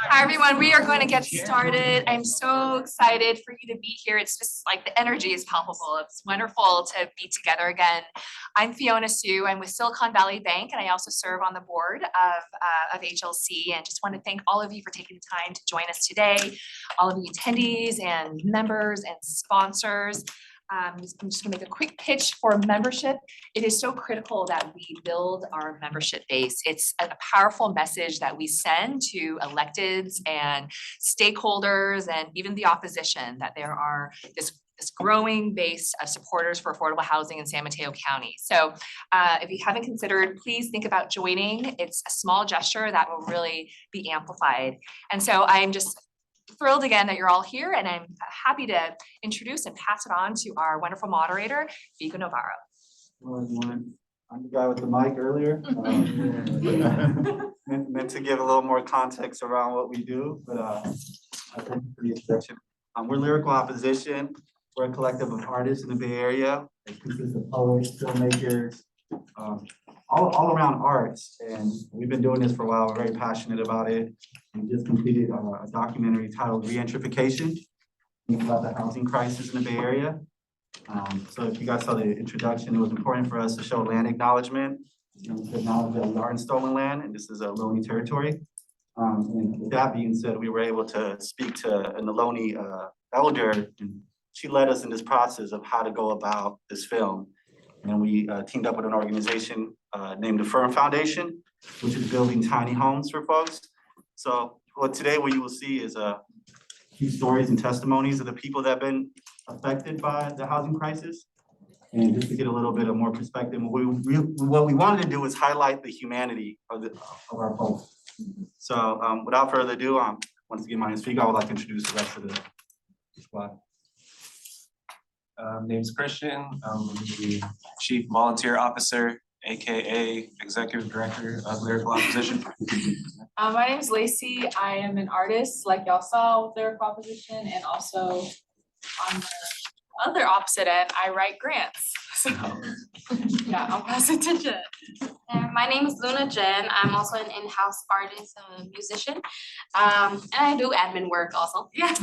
Hi, everyone. We are going to get started. I'm so excited for you to be here. It's just like the energy is palpable. It's wonderful to be together again. I'm Fiona Sue. I'm with Silicon Valley Bank, and I also serve on the board of HLC. And just want to thank all of you for taking the time to join us today, all of the attendees and members and sponsors. I'm just gonna make a quick pitch for membership. It is so critical that we build our membership base. It's a powerful message that we send to electeds and stakeholders and even the opposition that there are this growing base of supporters for affordable housing in San Mateo County. So if you haven't considered, please think about joining. It's a small gesture that will really be amplified. And so I'm just thrilled again that you're all here, and I'm happy to introduce and pass it on to our wonderful moderator, Vico Navarro. Hello, everyone. I'm the guy with the mic earlier. Meant to give a little more context around what we do, but I thank you for the introduction. We're Lyrical Opposition. We're a collective of artists in the Bay Area. It consists of poets, filmmakers, all around arts, and we've been doing this for a while. We're very passionate about it. We just completed a documentary titled Re-entrification, about the housing crisis in the Bay Area. So if you guys saw the introduction, it was important for us to show land acknowledgement, and to acknowledge that we are in stolen land, and this is a Ohlone territory. And with that being said, we were able to speak to an Ohlone elder, and she led us in this process of how to go about this film. And we teamed up with an organization named the Firm Foundation, which is building tiny homes for folks. So today what you will see is a few stories and testimonies of the people that have been affected by the housing crisis. And just to get a little bit of more perspective, what we wanted to do is highlight the humanity of our folks. So without further ado, once again, my name is Figo. I would like to introduce the rest of the squad. Name's Christian. I'm the Chief Volunteer Officer, aka Executive Director of Lyrical Opposition. My name is Lacey. I am an artist, like y'all saw with Lyrical Opposition, and also on the other opposite end, I write grants. So yeah, I'll pass it to Jen. And my name is Luna Jen. I'm also an in-house artist, musician, and I do admin work also. Yeah,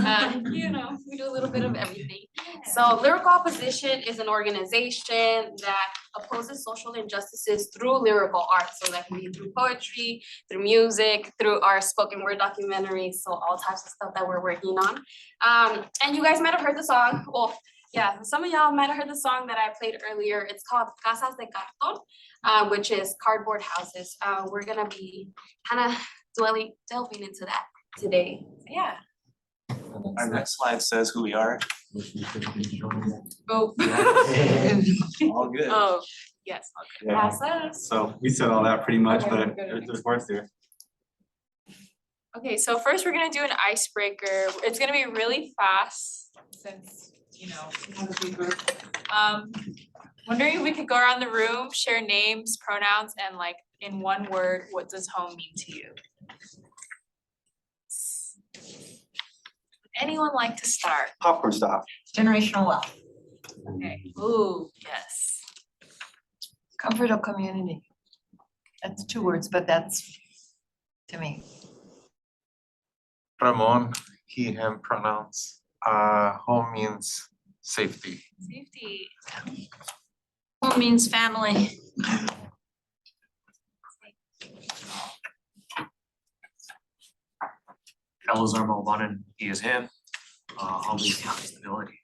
You know, we do a little bit of everything. So Lyrical Opposition is an organization that opposes social injustices through lyrical art. So that can be through poetry, through music, through our spoken word documentaries, so all types of stuff that we're working on. And you guys might have heard the song. Well, yeah, some of y'all might have heard the song that I played earlier. It's called Casas de Cartón, which is cardboard houses. We're gonna be kind of delving into that today. Yeah. Our next slide says who we are. Oh. All good. Oh, yes. Okay. Yeah. Casas. So we said all that pretty much, Okay, but good. there's work there. Okay, so first we're gonna do an icebreaker. It's gonna be really fast since, you know, we have a big group. Wondering if we could go around the room, share names, pronouns, and like in one word, what does home mean to you? Anyone like to start? Popcorn style. Generational wealth. Okay. Ooh, yes. Comfort of community. That's 2 words, but that's to me. Ramon, he, him pronouns. Home means safety. Safety. Home means family. Carlos Armo Bonin, he is him. Home means stability.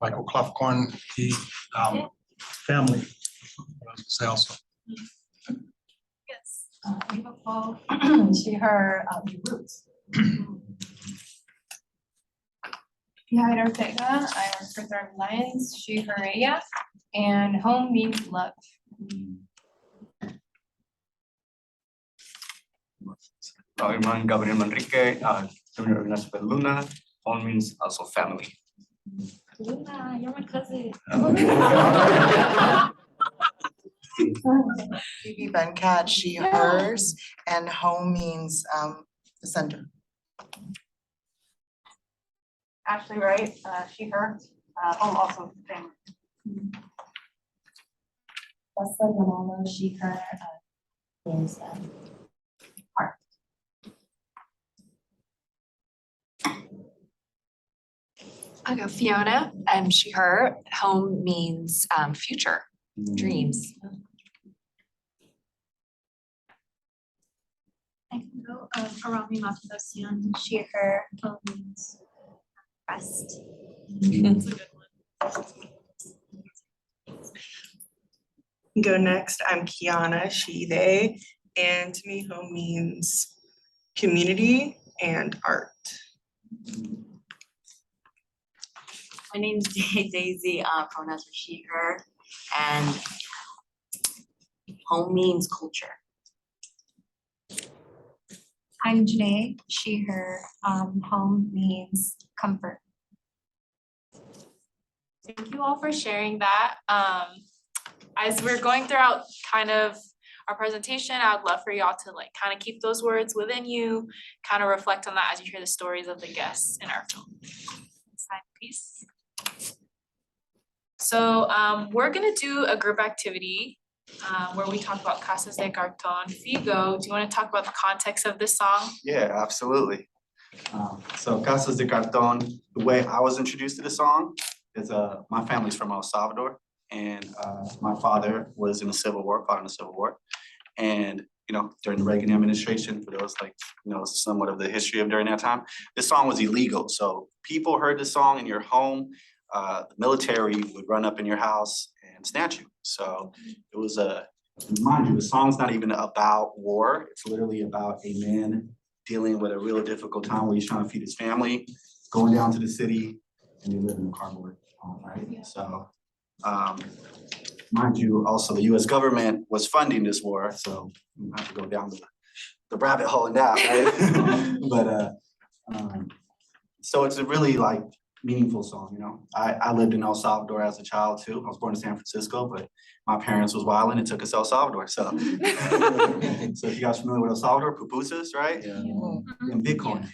Michael Clough-Corn, he, family. Say also. Yes. Eva Paul, she, her, roots. Yair Ortega, I work for Third Alliance, she, her, ella, and home means love. I'm Gabriel Manrique, Luna. Home means also family. Luna, you're my cousin. Phoebe Venkat, she, hers, and home means the center. Ashley Wright, she, her, home also family. she, her, is art. I go Fiona, she, her, home means future, dreams. I can go Arami Mateo, she, her, home means rest. That's a good one. Go next, I'm Kiana, she, they, and to me, home means community and art. My name's Daisy, pronouns are she, her, and home means culture. I'm Janae, she, her, home means comfort. Thank you all for sharing that. As we're going throughout kind of our presentation, I would love for y'all to like kind of keep those words within you, kind of reflect on that as you hear the stories of the guests in our film. Next slide, please. So we're gonna do a group activity where we talk about Casas de Cartón. Figo, do you want to talk about the context of this song? Yeah, absolutely. So Casas de Cartón, the way I was introduced to the song is my family's from El Salvador, and my father was in the Civil War, fought in the Civil War. And during the Reagan administration, for those somewhat of the history of during that time, this song was illegal. So people heard the song in your home, the military would run up in your house and snatch you. So it was mind you, the song's not even about war. It's literally about a man dealing with a real difficult time where he's trying to feed his family, going down to the city, and they live in a cardboard home, right? So, mind you, also the US government was funding this war, so we don't have to go down the rabbit hole in that, right? But, so it's a really like meaningful song, I lived in El Salvador as a child too. I was born in San Francisco, but my parents was wilding and took us to El Salvador, so. So if you guys familiar with El Salvador, pupusas, right? Yeah. And Bitcoin.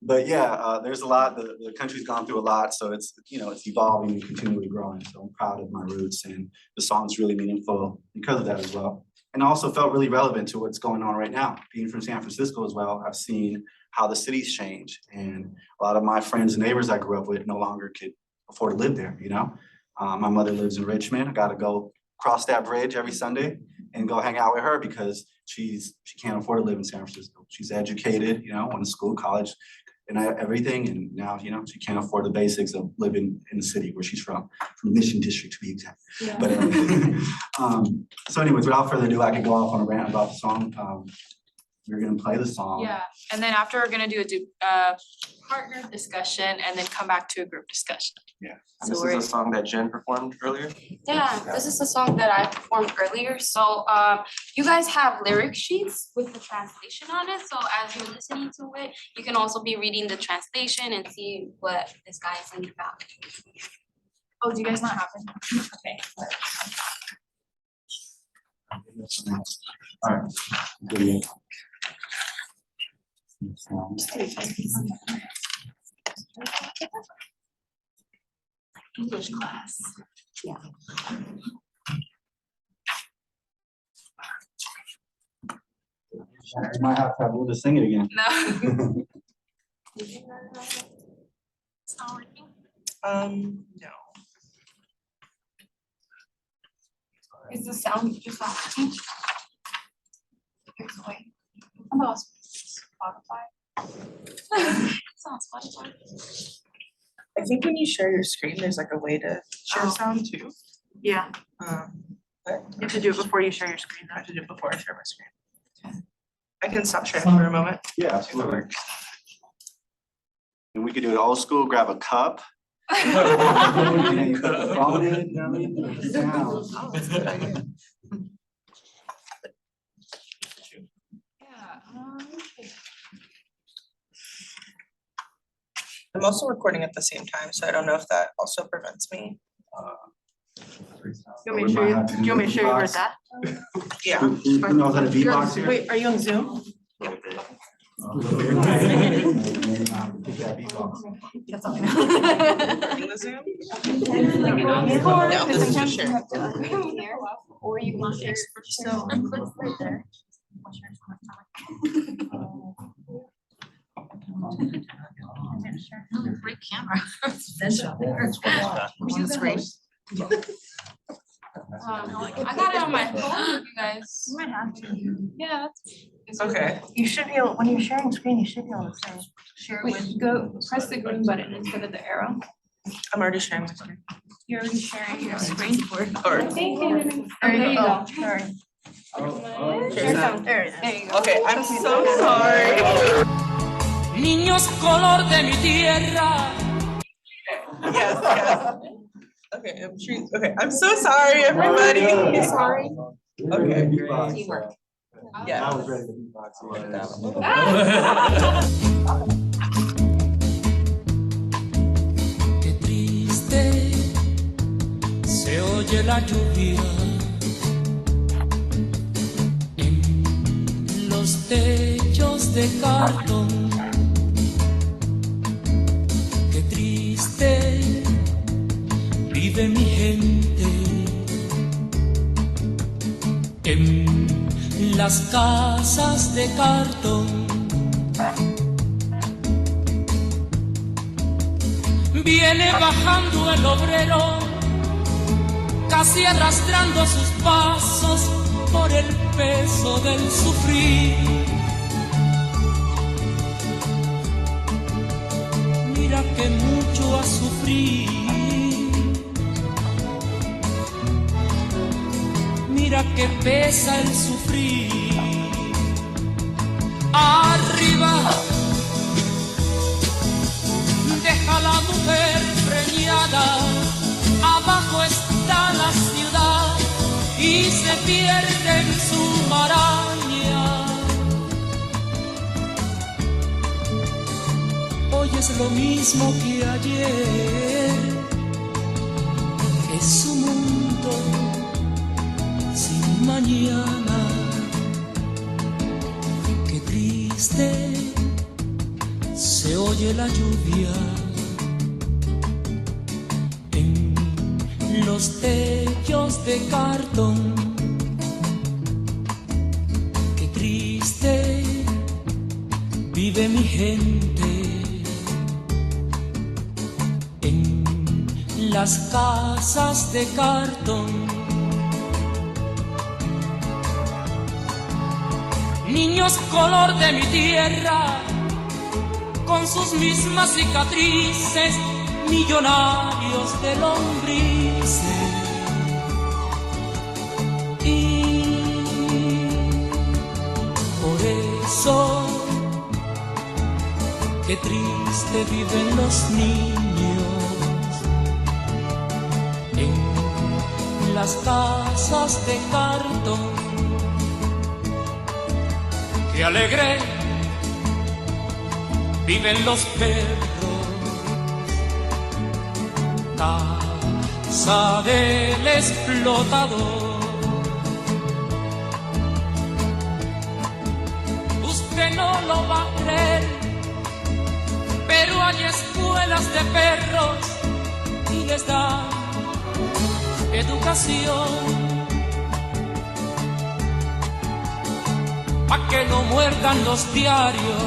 But yeah, there's a lot, the country's gone through a lot, so it's, it's evolving and continually growing. So I'm proud of my roots, and the song's really meaningful because of that as well. And also felt really relevant to what's going on right now. Being from San Francisco as well, I've seen how the city's changed, and a lot of my friends and neighbors I grew up with no longer could afford to live there, My mother lives in Richmond. I gotta go cross that bridge every Sunday and go hang out with her because she can't afford to live in San Francisco. She's educated, went to school, college, and everything, and now, she can't afford the basics of living in the city where she's from Mission District to be exact. Yeah. But so anyways, without further ado, I could go off on a rant about the song. We're gonna play the song. Yeah, and then after we're gonna do a partner discussion and then come back to a group discussion. Yeah. So This we're, is a song that Jen performed earlier. Yeah, this is the song that I performed earlier. So you guys have lyric sheets with the translation on it. So as you're listening to it, you can also be reading the translation and see what this guy is singing about. oh, do you guys not have it? Okay. All right. Good. English class. You might have to have Linda sing it again. No. It's not working. No. Is the sound just not working? There's a way. I'm on Spotify. It's on Spotify. I think when you share your screen, there's like a way to share sound too. Yeah, But you have to do it before you share your screen. I have to do it before I share my screen. I can stop sharing for a moment. Yeah, absolutely. And we could do it old school, grab a cup. And you put the phone in, you know what I mean? Put the sound. Oh, that's a good idea. I'm also recording at the same time, so I don't know if that also prevents me. You want me to show you, do you want me to show you where it's at? Yeah. Who knows how to beatbox here? Wait, are you on Zoom? Put that that beatbox. That's all I know. In the Zoom? No, this is just share. Or you can share, so right there. Great camera. I got it on my phone, you guys. You might have to. Yeah. Okay. You should be able, when you're sharing screen, you should be able to say, share with. Wait, go press the green button instead of the arrow. I'm already sharing my screen. You're already sharing your screen. Or I think, there you go. Sorry. Share sound. There you go. Okay, I'm so sorry. Niños color de mi tierra. Yes, yes. Okay, I'm so sorry, everybody. Sorry. Okay. Teamwork. Yeah. I was ready to beatbox. Qué triste se oye la lluvia en los techos de cartón. Qué triste vive mi gente en las casas de cartón. Viene bajando el obrero, casi arrastrando sus pasos por el peso del sufrir. Mira que mucho ha sufrido. Mira que pesa el sufrir. Arriba deja la mujer preñada, abajo está la ciudad y se pierde en su maraña. Hoy es lo mismo que ayer, es un mundo sin mañana. Qué triste se oye la lluvia en los techos de cartón. Qué triste vive mi gente en las casas de cartón. Niños color de mi tierra, con sus mismas cicatrices, millonarios de lombrices. Y por eso, qué triste viven los niños en las casas de cartón. Qué alegre viven los perros, casa del explotador. Usted no lo va a creer, pero hay escuelas de perros y les dan educación. Pa' que no muerdan los diarios,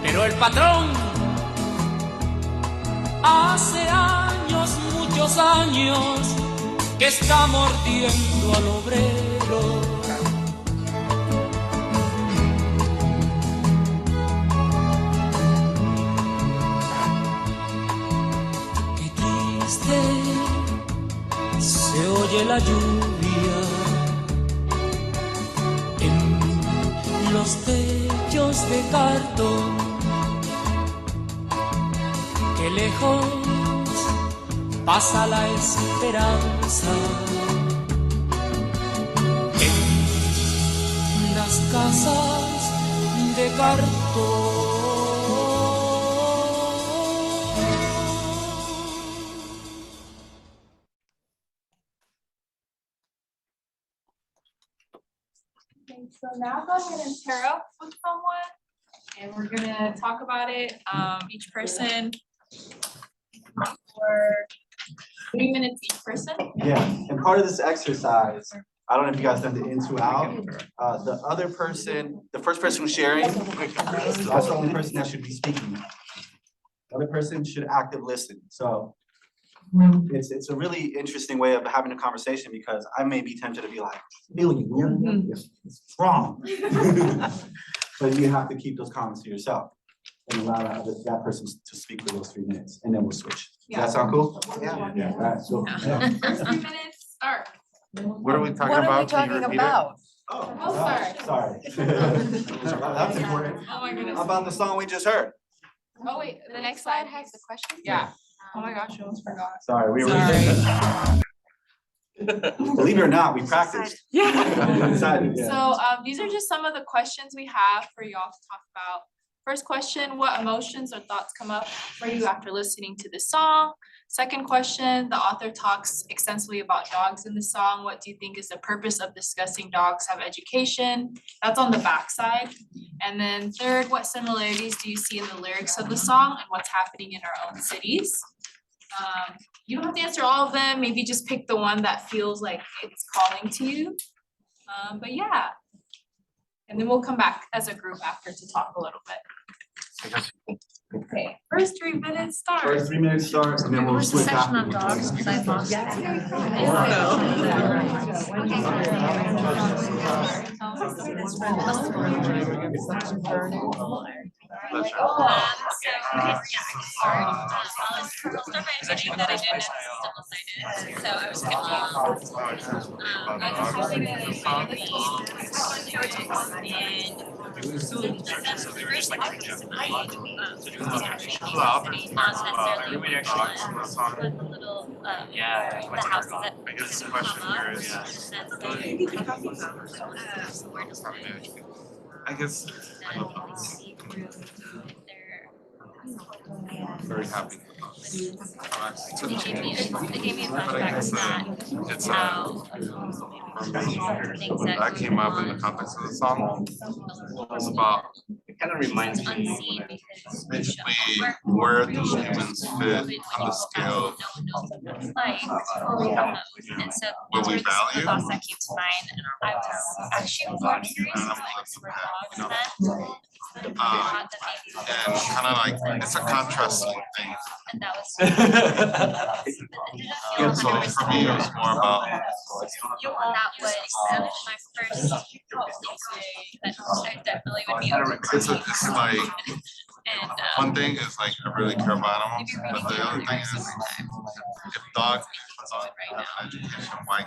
pero el patrón hace años, muchos años, que está mordiendo al obrero. Qué triste se oye la lluvia en los techos de cartón. Qué lejos pasa la esperanza en las casas de cartón. Okay, so now go ahead and pair up with someone. And we're gonna talk about it, each person for 3 minutes each person. Yeah, and part of this exercise, I don't know if you guys done the in to out. The other person, the first person who's sharing, that's the only person that should be speaking. The other person should active listen. So it's a really interesting way of having a conversation because I may be tempted to be like, Billy, it's wrong. But you have to keep those comments to yourself and allow that person to speak for those 3 minutes, and then we'll switch. Does that sound cool? Yeah. All right, so. First 3 minutes, start. What are we talking What are we about? Can you talking repeat it? about? Oh, sorry. That's important. Oh my goodness. About the song we just heard. Oh wait, the next slide has the question? Yeah. Oh my gosh, I almost forgot. Sorry, we were. Sorry. Believe it or not, we practiced. Yeah. Decided, yeah. So these are just some of the questions we have for y'all to talk about. First question, what emotions or thoughts come up for you after listening to this song? Second question, the author talks extensively about dogs in the song. What do you think is the purpose of discussing dogs have education? That's on the back side. And then third, what similarities do you see in the lyrics of the song and what's happening in our own cities? You don't have to answer all of them, maybe just pick the one that feels like it's calling to you. But yeah. And then we'll come back as a group after to talk a little bit. Okay, first 3 minutes start. First 3 minutes start, and then we'll switch after. I guess very happy. But I guess it's that came up in the context of the song. It's about It kind of reminds me basically where these humans fit on the scale what we value. And kind of like it's a contrasting thing. So for me, it was more about That was my first that I definitely would be it's like one thing is like I really care about animals, but the other thing is if dog is on education, why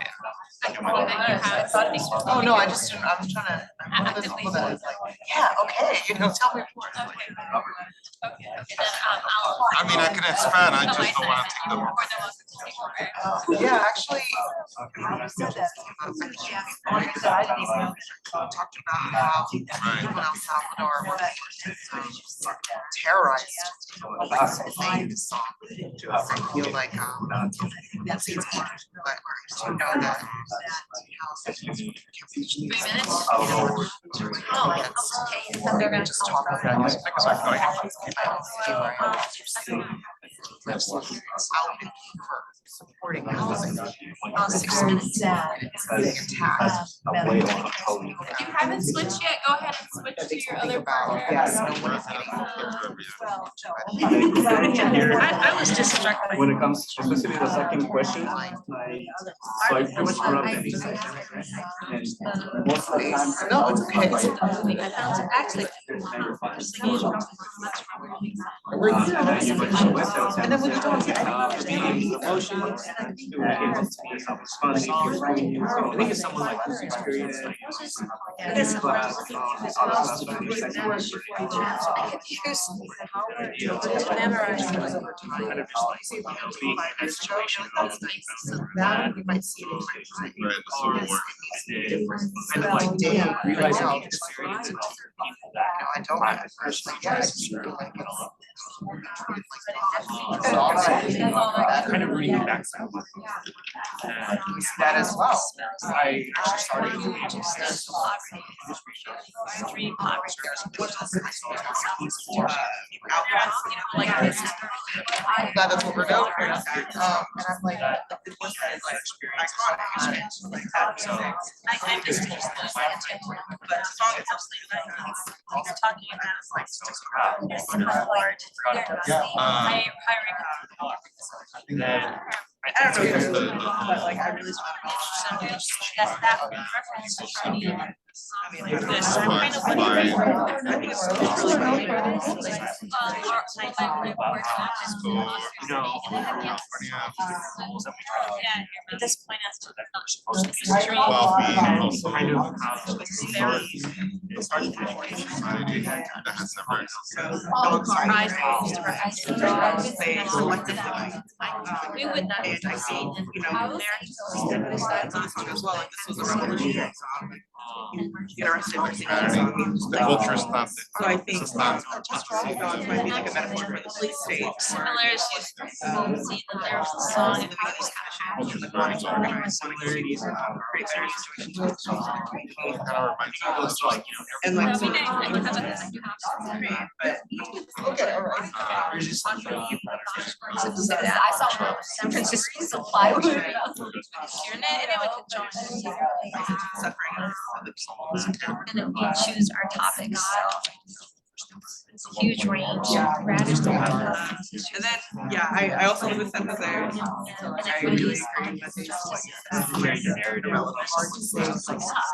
Oh, no, I was trying to, I'm one of those people that is like, yeah, okay, tell me more. I mean, I can expand, I just don't want to take them. Yeah, actually, you said that. I didn't even know that. Talked about how people in El Salvador were terrorized by the song. I feel like that's it's interesting, but to know that how 3 minutes. Oh, that's okay. They're gonna just talk about it. Supporting housing. 6 minutes. If you haven't switched yet, go ahead and switch to your other partner. I was just struck by. when it comes, especially the second question, I pretty much corrupt anything. And most of the time. No, it's okay. Actually. And then when you don't get Emotions. I think it's someone like who's experienced. That you might see it in Right, the sort of work. kind of like day right now. I don't personally, yeah, I just feel like it's Kind of reading back some. That as well. I actually started doing That's what we're doing here. And I'm like, it was like iconic. I just but the song itself, he's talking about I don't know if there's but like I really that reference to I mean, like this. I think it's really At this point, as to we would not and I see, you know, there as well, like this was a revolutionary song. Interested in singing a song. So I think dogs might be like a metaphor for the police state. Similar issues, we'll see that there's a song in Similarities and create various situations. And like so but okay, all right. I saw San Francisco supply. you're in it, and we could join. And then we choose our topics, so it's a huge range. And then, yeah, I also live with sentence there. I really agree that they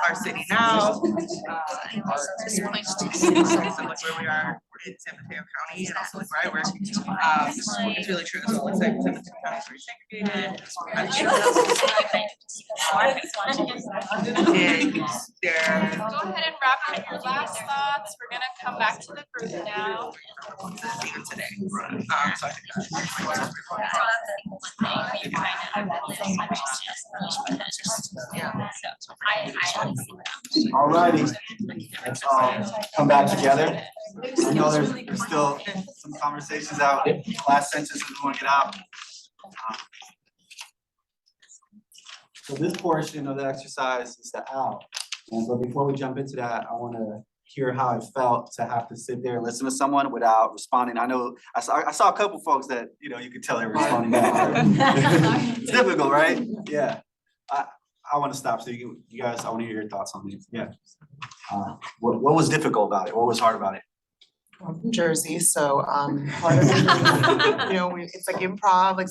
our city now. This points to like where we are in San Mateo County and also like where I work. It's really true. So it's like San Mateo County is very segregated. And they're Go ahead and wrap up your last thoughts. We're gonna come back to the group now. today. So Alrighty, let's all come back together. I know there's still some conversations out, last sentences we want to get out. So this portion of the exercise is the out. But before we jump into that, I want to hear how it felt to have to sit there and listen to someone without responding. I know I saw a couple folks that, you know, you could tell they were responding back. It's difficult, right? Yeah. I want to stop. So you guys, I want to hear your thoughts on this. Yeah. What was difficult about it? What was hard about it? I'm from Jersey, so part of it, you know, it's like improv, like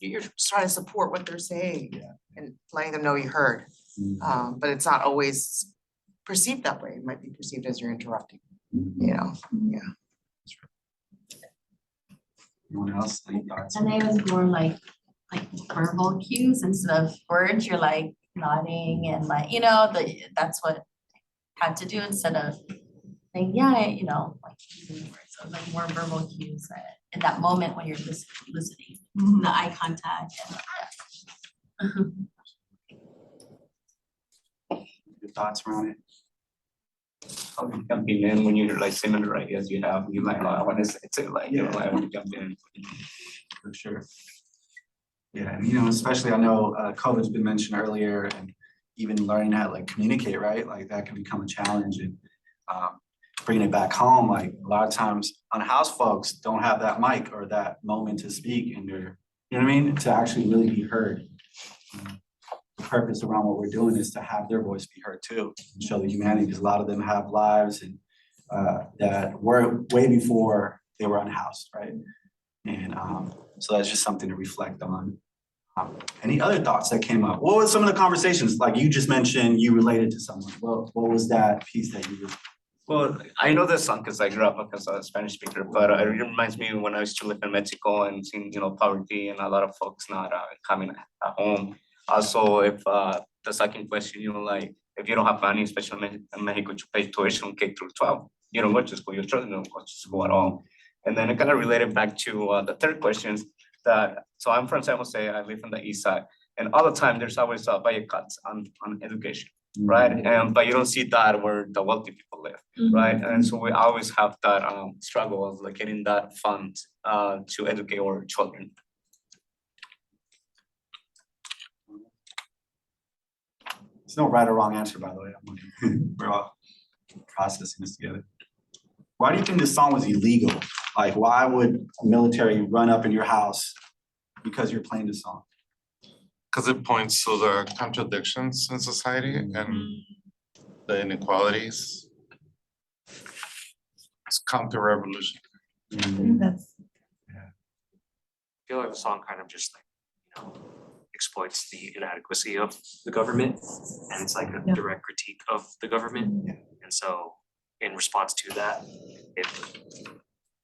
you're just trying to support what they're saying and letting them know you heard. But it's not always perceived that way. It might be perceived as you're interrupting, you know, yeah. Anyone else? Any thoughts? And it was more like verbal cues instead of words. You're like nodding and like, you know, that's what I had to do instead of saying, yeah, you know, like using words. So like more verbal cues in that moment when you're listening, the eye contact. And, Your thoughts around it? How you jumping in when you're like similar ideas you have, you like, oh, I want to say like, you know, I want to jump in. For sure. Yeah, and you know, especially I know COVID's been mentioned earlier, and even learning how to like communicate, right? Like that can become a challenge, and bringing it back home, like a lot of times unhoused folks don't have that mic or that moment to speak, and they're, you know what I mean, to actually really be heard. The purpose around what we're doing is to have their voice be heard too, and show the humanity, because a lot of them have lives and that were way before they were unhoused, right? And so that's just something to reflect on. Any other thoughts that came up? What were some of the conversations? Like you just mentioned, you related to someone. What was that piece that you? Well, I know this song because I grew up as a Spanish speaker, but it reminds me when I used to live in Mexico and seeing, you know, poverty and a lot of folks not coming at home. Also, if the second question, you know, like if you don't have money, especially in Mexico, to pay tuition K through 12, you don't go to school, your children don't go to school at all. And then it kind of related back to the third question that, so I'm from San Jose, I live on the east side, and all the time there's always budget cuts on education. right? And but you don't see that where the wealthy people live, right? And so we always have that struggle of like getting that fund to educate our children. There's no right or wrong answer, by the way. We're all processing this together. Why do you think this song was illegal? Like, why would military run up in your house because you're playing this song? Because it points to the contradictions in society and the inequalities. It's counter-revolution. That's I feel like the song kind of just like, you know, exploits the inadequacy of the government, and it's like a direct critique of the government. And so in response to that, it's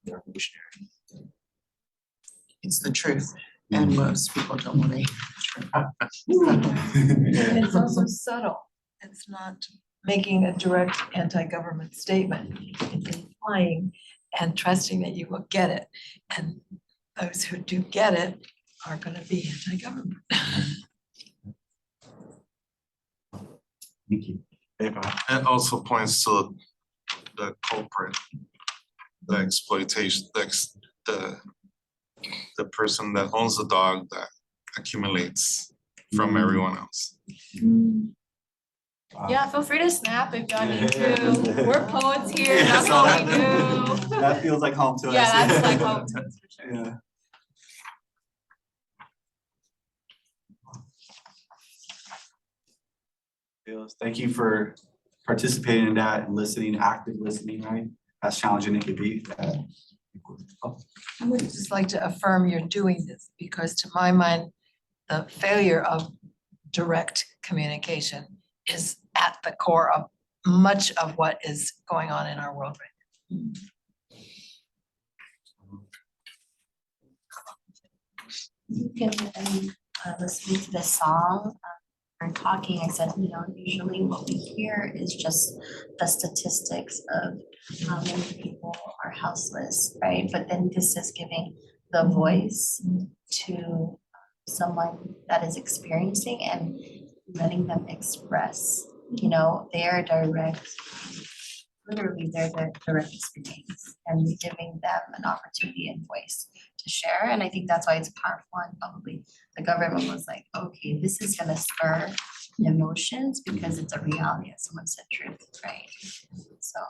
revolutionary. it's the truth, and most people don't want to And it's also subtle. It's not making a direct anti-government statement. It's implying and trusting that you will get it. And those who do get it are gonna be anti-government. Thank you. It also points to the culprit, the exploitation, the person that owns the dog that accumulates from everyone else. Yeah, feel free to snap if y'all need to. We're poets here, that's So all we do. That feels like home to us. Yeah, that's like home to us for sure. Yeah. Thank you for participating in that and listening, active listening, right? As challenging it could be. I would just like to affirm you're doing this, because to my mind, the failure of direct communication is at the core of much of what is going on in our world right now. You can, listening to the song, or talking, I said, you know, usually what we hear is just the statistics of how many people are houseless, right? But then this is giving the voice to someone that is experiencing and letting them express, you know, their direct, literally their direct experience, and giving them an opportunity and voice to share. And I think that's why it's powerful, and probably the government was like, okay, this is gonna spur emotions because it's a reality, as someone said, truth, right? So.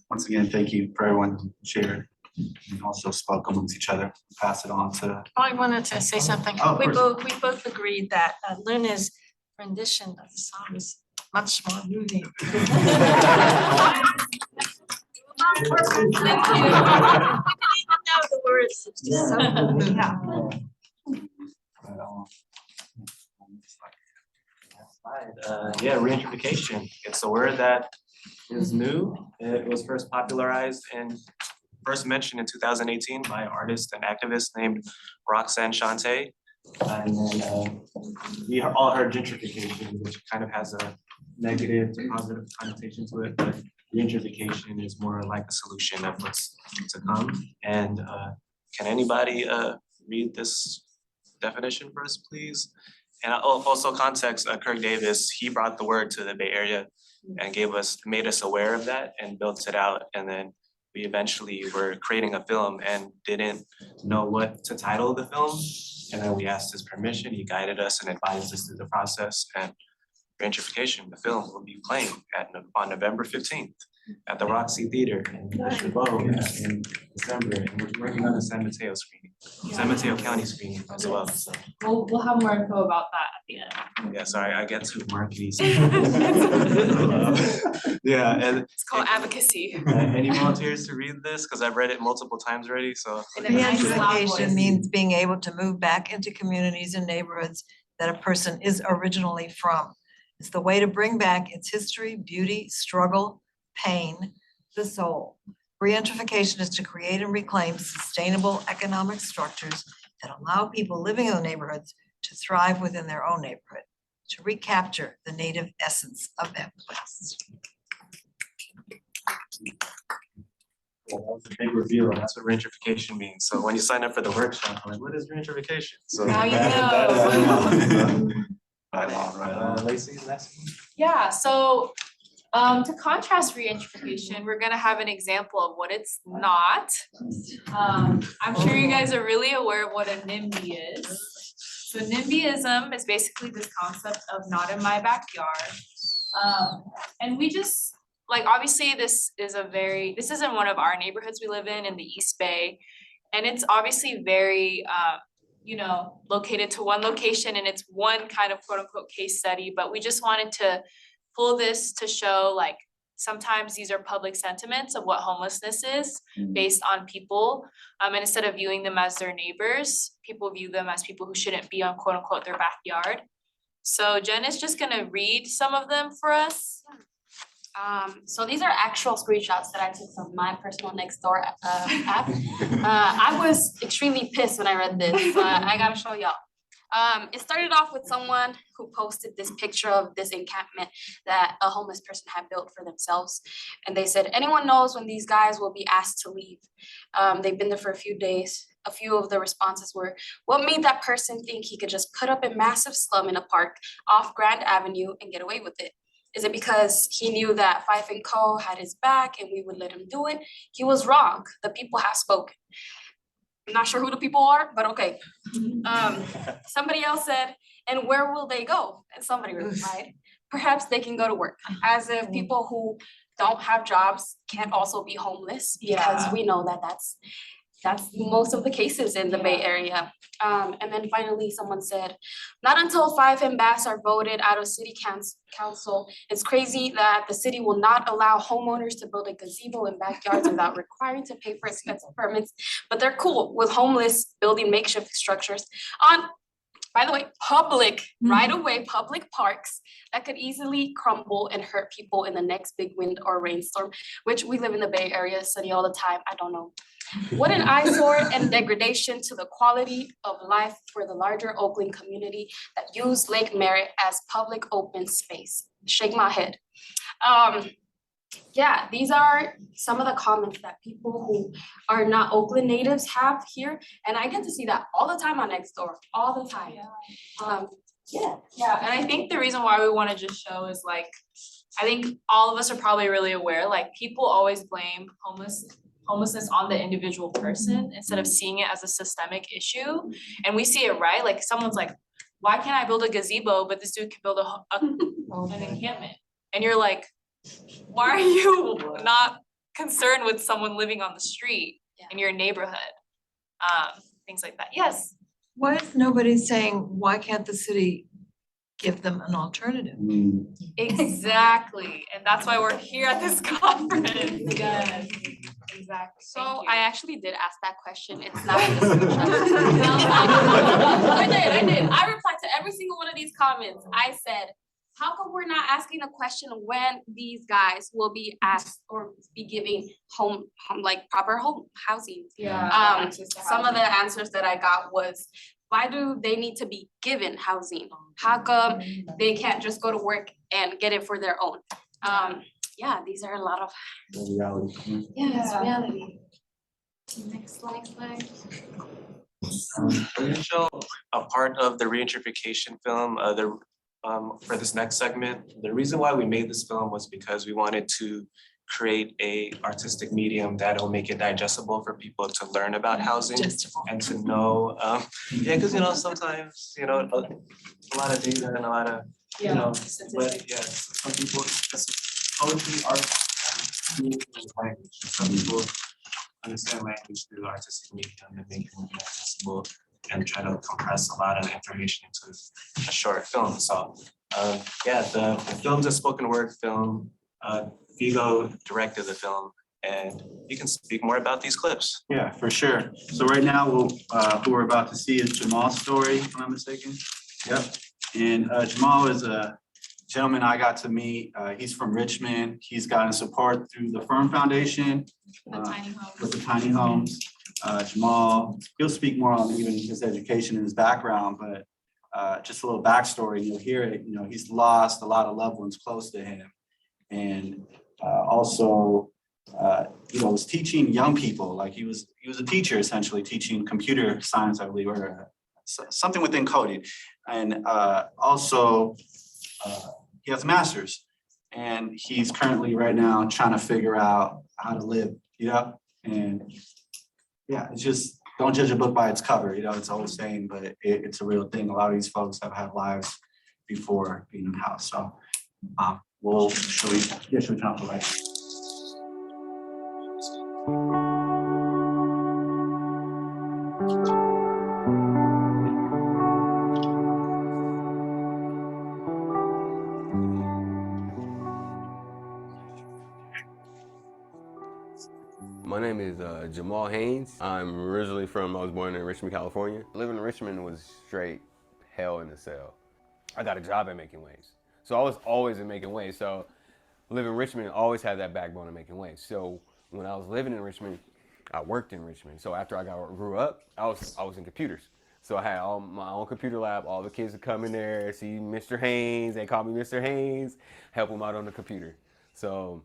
Once again, thank you for everyone who shared and also spoke amongst each other. Pass it on to. I wanted to say something. Oh, of We course. both agreed that Luna's rendition of the song is much more moving. Thank you. We didn't even know the words. It's just so moving. Yeah, re-entrification. It's a word that is new. It was first popularized and first mentioned in 2018 by an artist and activist named Roxanne Shante. And then we all heard gentrification, which kind of has a negative to positive connotation to it, but re-entrification is more like a solution of what's to come. And can anybody read this definition for us, please? And also context, Kirk Davis, he brought the word to the Bay Area and made us aware of that and built it out. And then we eventually were creating a film and didn't know what to title the film. And then we asked his permission, he guided us and advised us through the process. And Re-entrification, the film, will be playing on November 15th at the Roxy Theater in Chabot in December. And we're working on the San Mateo screening, San Mateo County screening as well. So, We'll have more info about that at the end. yeah, sorry, I get too markety. Yeah, and It's called advocacy. any volunteers to read this? Because I've read it multiple times already, so. Re-entrification means being able to move back into communities and neighborhoods that a person is originally from. It's the way to bring back its history, beauty, struggle, pain, the soul. Re-entrification is to create and reclaim sustainable economic structures that allow people living in the neighborhoods to thrive within their own neighborhood, to recapture the native essence of that place. Big reveal, that's what re-entrification means. So when you sign up for the workshop, I'm like, what is re-entrification? So Now you know. Lacey, last one? Yeah, so to contrast re-entrification, we're gonna have an example of what it's not. I'm sure you guys are really aware of what a NIMBY is. So Nimbyism is basically this concept of not in my backyard. And we just, like, obviously this isn't one of our neighborhoods we live in the East Bay. And it's obviously very, located to one location and it's one kind of quote unquote case study, but we just wanted to pull this to show like sometimes these are public sentiments of what homelessness is based on people. And instead of viewing them as their neighbors, people view them as people who shouldn't be on quote unquote their backyard. So Jen is just gonna read some of them for us. So these are actual screenshots that I took from my personal Nextdoor app. I was extremely pissed when I read this, so I gotta show y'all. It started off with someone who posted this picture of this encampment that a homeless person had built for themselves. And they said, anyone knows when these guys will be asked to leave? They've been there for a few days. A few of the responses were, what made that person think he could just put up a massive slum in a park off Grand Avenue and get away with it? Is it because he knew that Fife & Co. had his back and we would let him do it? He was wrong. The people have spoken. I'm not sure who the people are, but okay. Somebody else said, and where will they go? And somebody replied, perhaps they can go to work. As if people who don't have jobs can't also be homeless, because we know that that's most of the cases in the Bay Area. And then finally, someone said, not until Fife and Bass are voted out of city council, it's crazy that the city will not allow homeowners to build a gazebo in backyards without requiring to pay for expensive permits, but they're cool with homeless building makeshift structures on, by the way, public, right-of-way public parks that could easily crumble and hurt people in the next big wind or rainstorm, which we live in the Bay Area, sunny all the time, I don't know. What an eyesore and degradation to the quality of life for the larger Oakland community that use Lake Merritt as public open space. Shake my head. Yeah, these are some of the comments that people who are not Oakland natives have here. And I get to see that all the time on Nextdoor, all the time. Yeah, and I think the reason why we want to just show is like, I think all of us are probably really aware, like people always blame homelessness on the individual person instead of seeing it as a systemic issue. And we see it, right? Like someone's like, why can't I build a gazebo, but this dude can build an encampment? And you're like, why are you not concerned with someone living on the street in your neighborhood? Things like that. Yes. Why is nobody saying, why can't the city give them an alternative? Exactly. And that's why we're here at this conference. Yes. Exactly. So I actually did ask that question. It's not in the screenshot. I did. I replied to every single one of these comments. I said, how come we're not asking a question when these guys will be asked or be giving home like proper home housing? Yeah. Some of the answers that I got was, why do they need to be given housing? How come they can't just go to work and get it for their own? Yeah, these are a lot of. Reality. Yeah, it's reality. Next slide. We're gonna show a part of the re-entrification film, for this next segment. The reason why we made this film was because we wanted to create a artistic medium that'll make it digestible for people to learn about housing and to know, because sometimes, a lot of data and a lot of, but yes, some people, poetry, art, language. Some people understand language through artistic medium and make it more accessible and try to compress a lot of information into a short film. So the film's a spoken word film. Vigo directed the film, and you can speak more about these clips. Yeah, for sure. So right now, who we're about to see is Jamal's story, if I'm not mistaken. Yep. And Jamal is a gentleman I got to meet. He's from Richmond. He's gotten support through the Firm Foundation with the tiny homes. Jamal, he'll speak more on even his education and his background, but just a little backstory, you'll hear it, he's lost a lot of loved ones close to him. And also was teaching young people, like he was a teacher essentially, teaching computer science, I believe, or something within coding. And also, he has a master's, and he's currently right now trying to figure out how to live, and yeah, it's just, don't judge a book by its cover, it's always saying, but it's a real thing. A lot of these folks have had lives before being in the house. So should we turn off the light? My name is Jamal Haynes. I was born in Richmond, California. Living in Richmond was straight hell in a cell. I got a job at Making Waves. So I was always in Making Waves. So living in Richmond, always had that backbone of Making Waves. So when I was living in Richmond, I worked in Richmond. So after I grew up, I was in computers. So I had my own computer lab. All the kids would come in there, see Mr. Haynes. They call me Mr. Haynes, help them out on the computer. So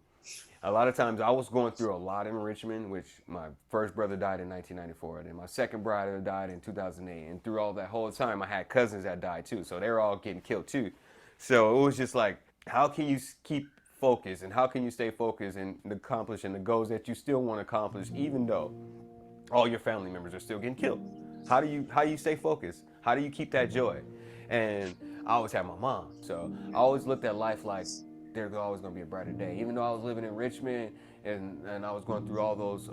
a lot of times I was going through a lot in Richmond, which my first brother died in 1994, and then my second brother died in 2008. And through all that whole time, I had cousins that died too. So they were all getting killed too. So it was just like, how can you keep focused, and how can you stay focused and accomplishing the goals that you still want to accomplish, even though all your family members are still getting killed? How do you stay focused? How do you keep that joy? And I always had my mom. So I always looked at life like, there's always gonna be a brighter day. Even though I was living in Richmond and I was going through all those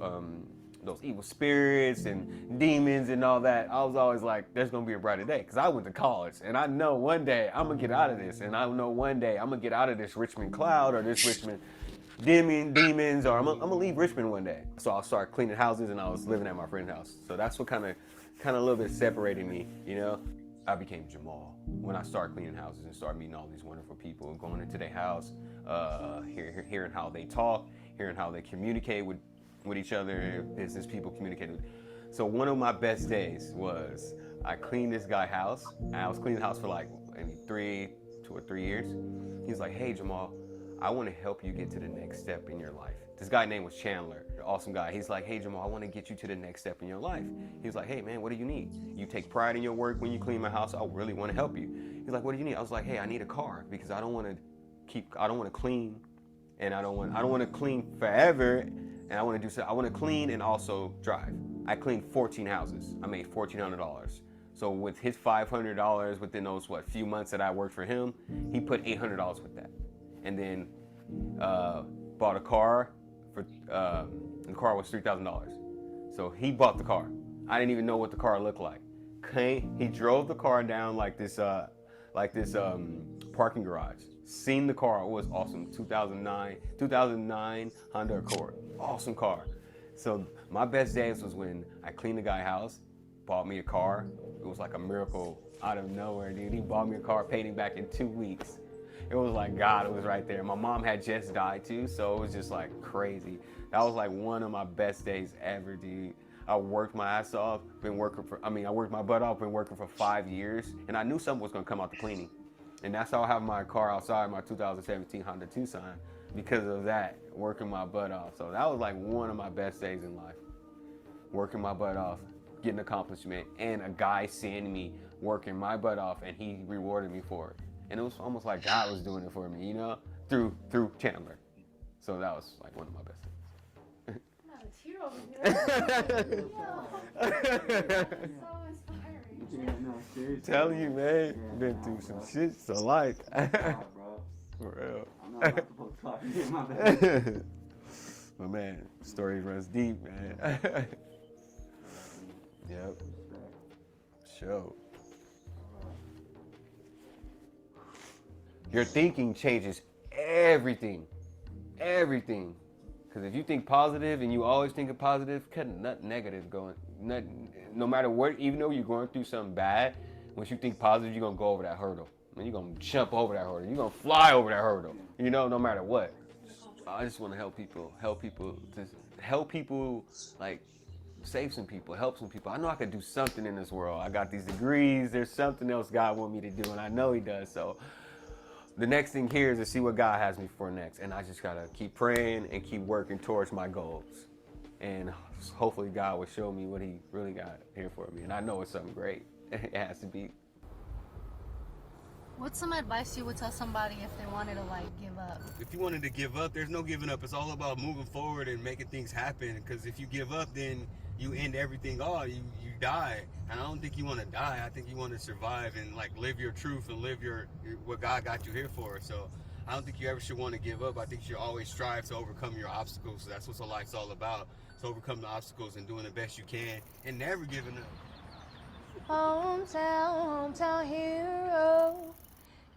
evil spirits and demons and all that, I was always like, there's gonna be a brighter day. Cause I went to college and I know one day I'm gonna get out of this, and I know one day I'm gonna get out of this Richmond cloud or this Richmond demons, or I'm gonna leave Richmond one day. So I'll start cleaning houses, and I was living at my friend's house. So that's what kind of a little bit separated me, I became Jamal when I started cleaning houses and started meeting all these wonderful people and going into their house, hearing how they talk, hearing how they communicate with each other, business people communicate with. So one of my best days was I cleaned this guy's house, and I was cleaning the house for like maybe 2 or 3 years. He's like, hey Jamal, I want to help you get to the next step in your life. This guy's name was Chandler, awesome guy. He's like, hey Jamal, I want to get you to the next step in your life. He's like, hey man, what do you need? You take pride in your work when you clean my house. I really want to help you. He's like, what do you need? I was like, hey, I need a car because I don't want to clean, and I don't want to clean forever, and I want to clean and also drive. I cleaned 14 houses. I made $1,400. So with his $500 within those few months that I worked for him, he put $800 with that, and then bought a car. The car was $3,000. So he bought the car. I didn't even know what the car looked like. He drove the car down like this parking garage. Seen the car, it was awesome. 2009 Honda Accord, awesome car. So my best days was when I cleaned the guy's house, bought me a car. It was like a miracle out of nowhere, dude. He bought me a car, paid him back in 2 weeks. It was like God was right there. My mom had just died too, so it was just like crazy. That was like one of my best days ever, dude. I worked my ass off, I worked my butt off, been working for 5 years, and I knew something was gonna come out the cleaning. And that's how I have my car outside, my 2017 Honda Tucson, because of that, working my butt off. So that was like one of my best days in life. Working my butt off, getting accomplishment, and a guy seeing me working my butt off, and he rewarded me for it. And it was almost like God was doing it for me, through Chandler. So that was like one of my best things. Telling you, man, been through some shit, so life. For real. But man, story runs deep, man. Yep. Sure. Your thinking changes everything. Everything. Because if you think positive and you always think of positive, nothing negative going. No matter what, even though you're going through something bad, once you think positive, you're going to go over that hurdle. And you're going to jump over that hurdle. You're going to fly over that hurdle, no matter what. I just want to help people, like, save some people, help some people. I know I could do something in this world. I got these degrees. There's something else God wants me to do, and I know He does. So the next thing here is to see what God has me for next. And I just gotta keep praying and keep working towards my goals. And hopefully God will show me what he really got here for me. And I know it's something great. It has to be. What's some advice you would tell somebody if they wanted to like give up? If you wanted to give up, there's no giving up. It's all about moving forward and making things happen. Because if you give up, then you end everything all. You die. And I don't think you want to die. I think you want to survive and like live your truth and live your what God got you here for. So I don't think you ever should want to give up. I think you should always strive to overcome your obstacles. So that's what life's all about. To overcome the obstacles and doing the best you can and never giving up. Hometown hero.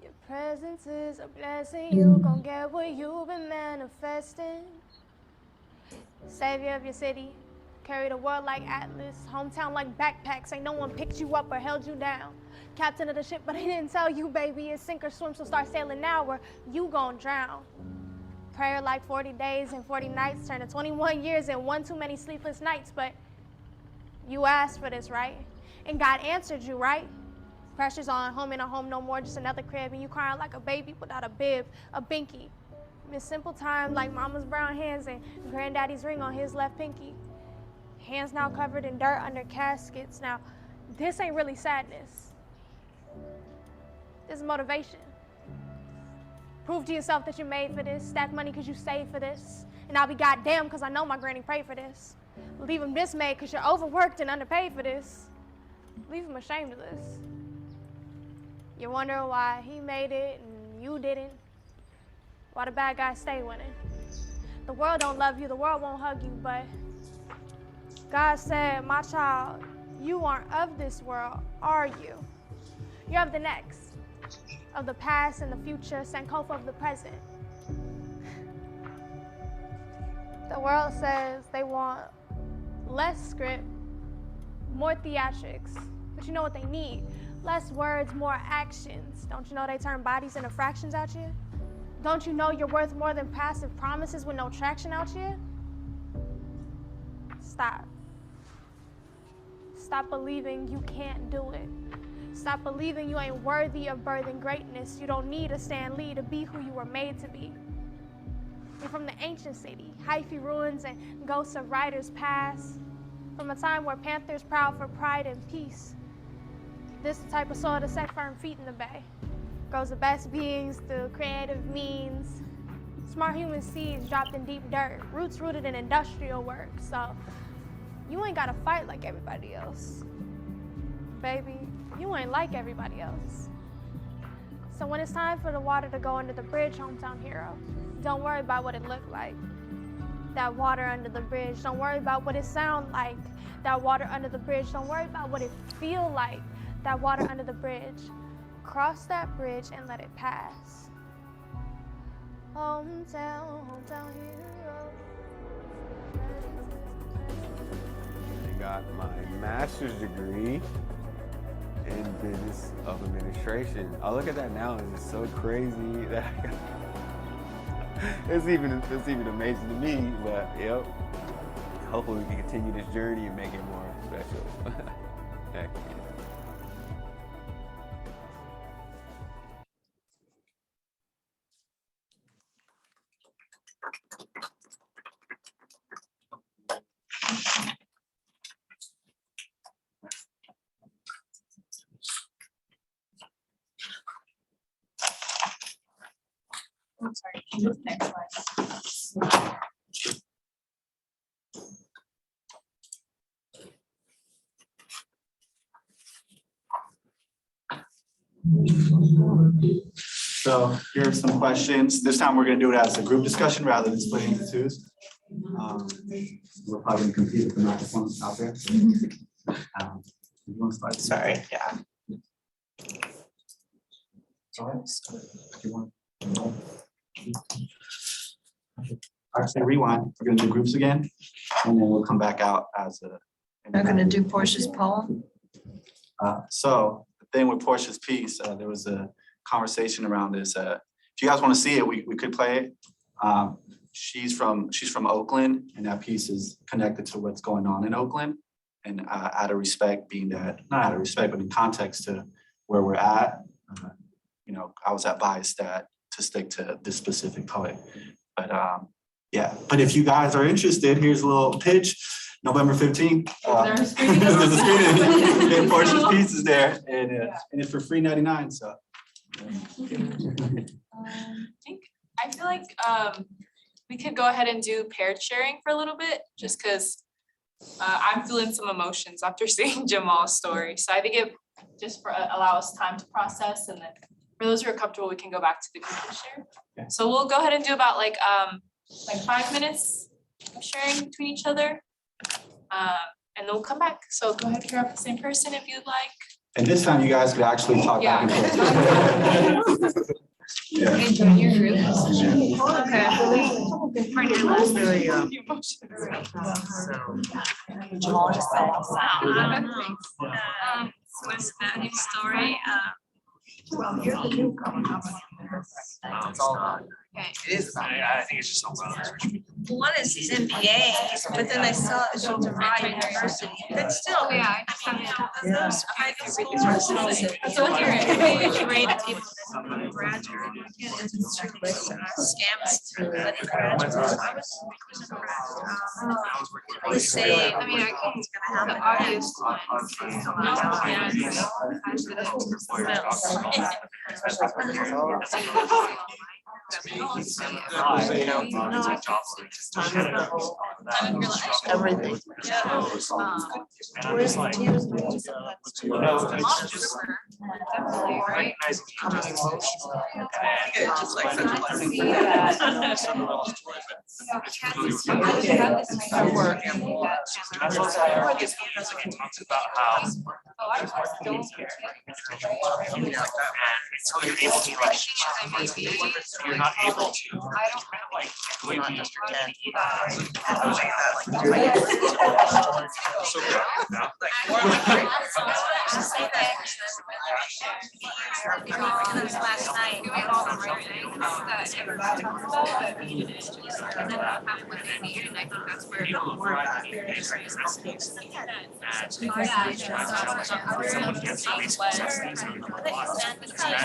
Your presence is a blessing. You gon' get what you've been manifesting. Savior of your city. Carry the world like Atlas. Hometown like backpacks. Ain't no one picked you up or held you down. Captain of the ship, but he didn't tell you, baby, it's sink or swim, so start sailing now or you gon' drown. Prayer like 40 days and 40 nights turn to 21 years and one too many sleepless nights, but you asked for this, right? And God answered you, right? Pressure's on, home in a home no more, just another crib, and you crying like a baby without a bib, a binky. Miss simple time like mama's brown hands and granddaddy's ring on his left pinky. Hands now covered in dirt under caskets. Now, this ain't really sadness. This is motivation. Prove to yourself that you're made for this. Stack money because you saved for this. And I'll be goddamn because I know my granny prayed for this. Leave them dismayed because you're overworked and underpaid for this. Leave them ashamed of this. You're wondering why he made it and you didn't. Why the bad guys stay winning. The world don't love you, the world won't hug you, but God said, my child, you aren't of this world, are you? You're of the next, of the past and the future, Sankofa of the present. The world says they want less script, more theatrics, but you know what they need? Less words, more actions. Don't you know they turn bodies into fractions out here? Don't you know you're worth more than passive promises with no traction out here? Stop. Stop believing you can't do it. Stop believing you ain't worthy of birthing greatness. You don't need a Stan Lee to be who you were made to be. You're from the ancient city, hyphy ruins and ghosts of riders past. From a time where Panthers proud for pride and peace. This the type of soil to set firm feet in the bay. Grows the best beings through creative means. Smart human seeds dropped in deep dirt. Roots rooted in industrial work. So you ain't gotta fight like everybody else. Baby, you ain't like everybody else. So when it's time for the water to go under the bridge, hometown hero, don't worry about what it looked like. That water under the bridge, don't worry about what it sound like. That water under the bridge, don't worry about what it feel like. That water under the bridge. Cross that bridge and let it pass. Hometown hero. I got my master's degree in business of administration. I look at that now and it's so crazy that I got it's even amazing to me, but yep. Hopefully we can continue this journey and make it more special. Heck yeah. I'm sorry, next slide. So here are some questions. This time we're gonna do it as a group discussion rather than splitting into twos. We're probably gonna compete with the microphones out there. You wanna start? Sorry, yeah. Go ahead. If you want. All right, say rewind. We're gonna do groups again, and then we'll come back out as a. We're gonna do Portia's poem. So the thing with Portia's piece, there was a conversation around this. If you guys want to see it, we could play it. She's from Oakland, and that piece is connected to what's going on in Oakland, and out of respect, being that not out of respect, but in context to where we're at. I was advised that to stick to this specific poet. But yeah, but if you guys are interested, here's a little pitch. November 15th. There's a screening. Portia's piece is there, and it's for free 99. So. I feel like we could go ahead and do paired sharing for a little bit, just because I'm feeling some emotions after seeing Jamal's story. So I think it just allow us time to process, and then for those who are comfortable, we can go back to the group and share. Okay. So we'll go ahead and do about like 5 minutes of sharing between each other. And then we'll come back. So go ahead and grab the same person if you'd like. And this time you guys could actually talk back and forth. Yeah. Enjoy your group. Okay. Jamal just said. So it's about his story. It is about. I think it's just so well. One is his MBA, but then I saw it was a right university, but still, yeah, those private schools. So what's your Rate people that graduate, scams through letting graduates. I was impressed. They say, I mean, I think it's gonna have the obvious Everything. Whereas Mateo's doing Right? Just like such a blessing. Talks about how until you're able to you're not able to last night.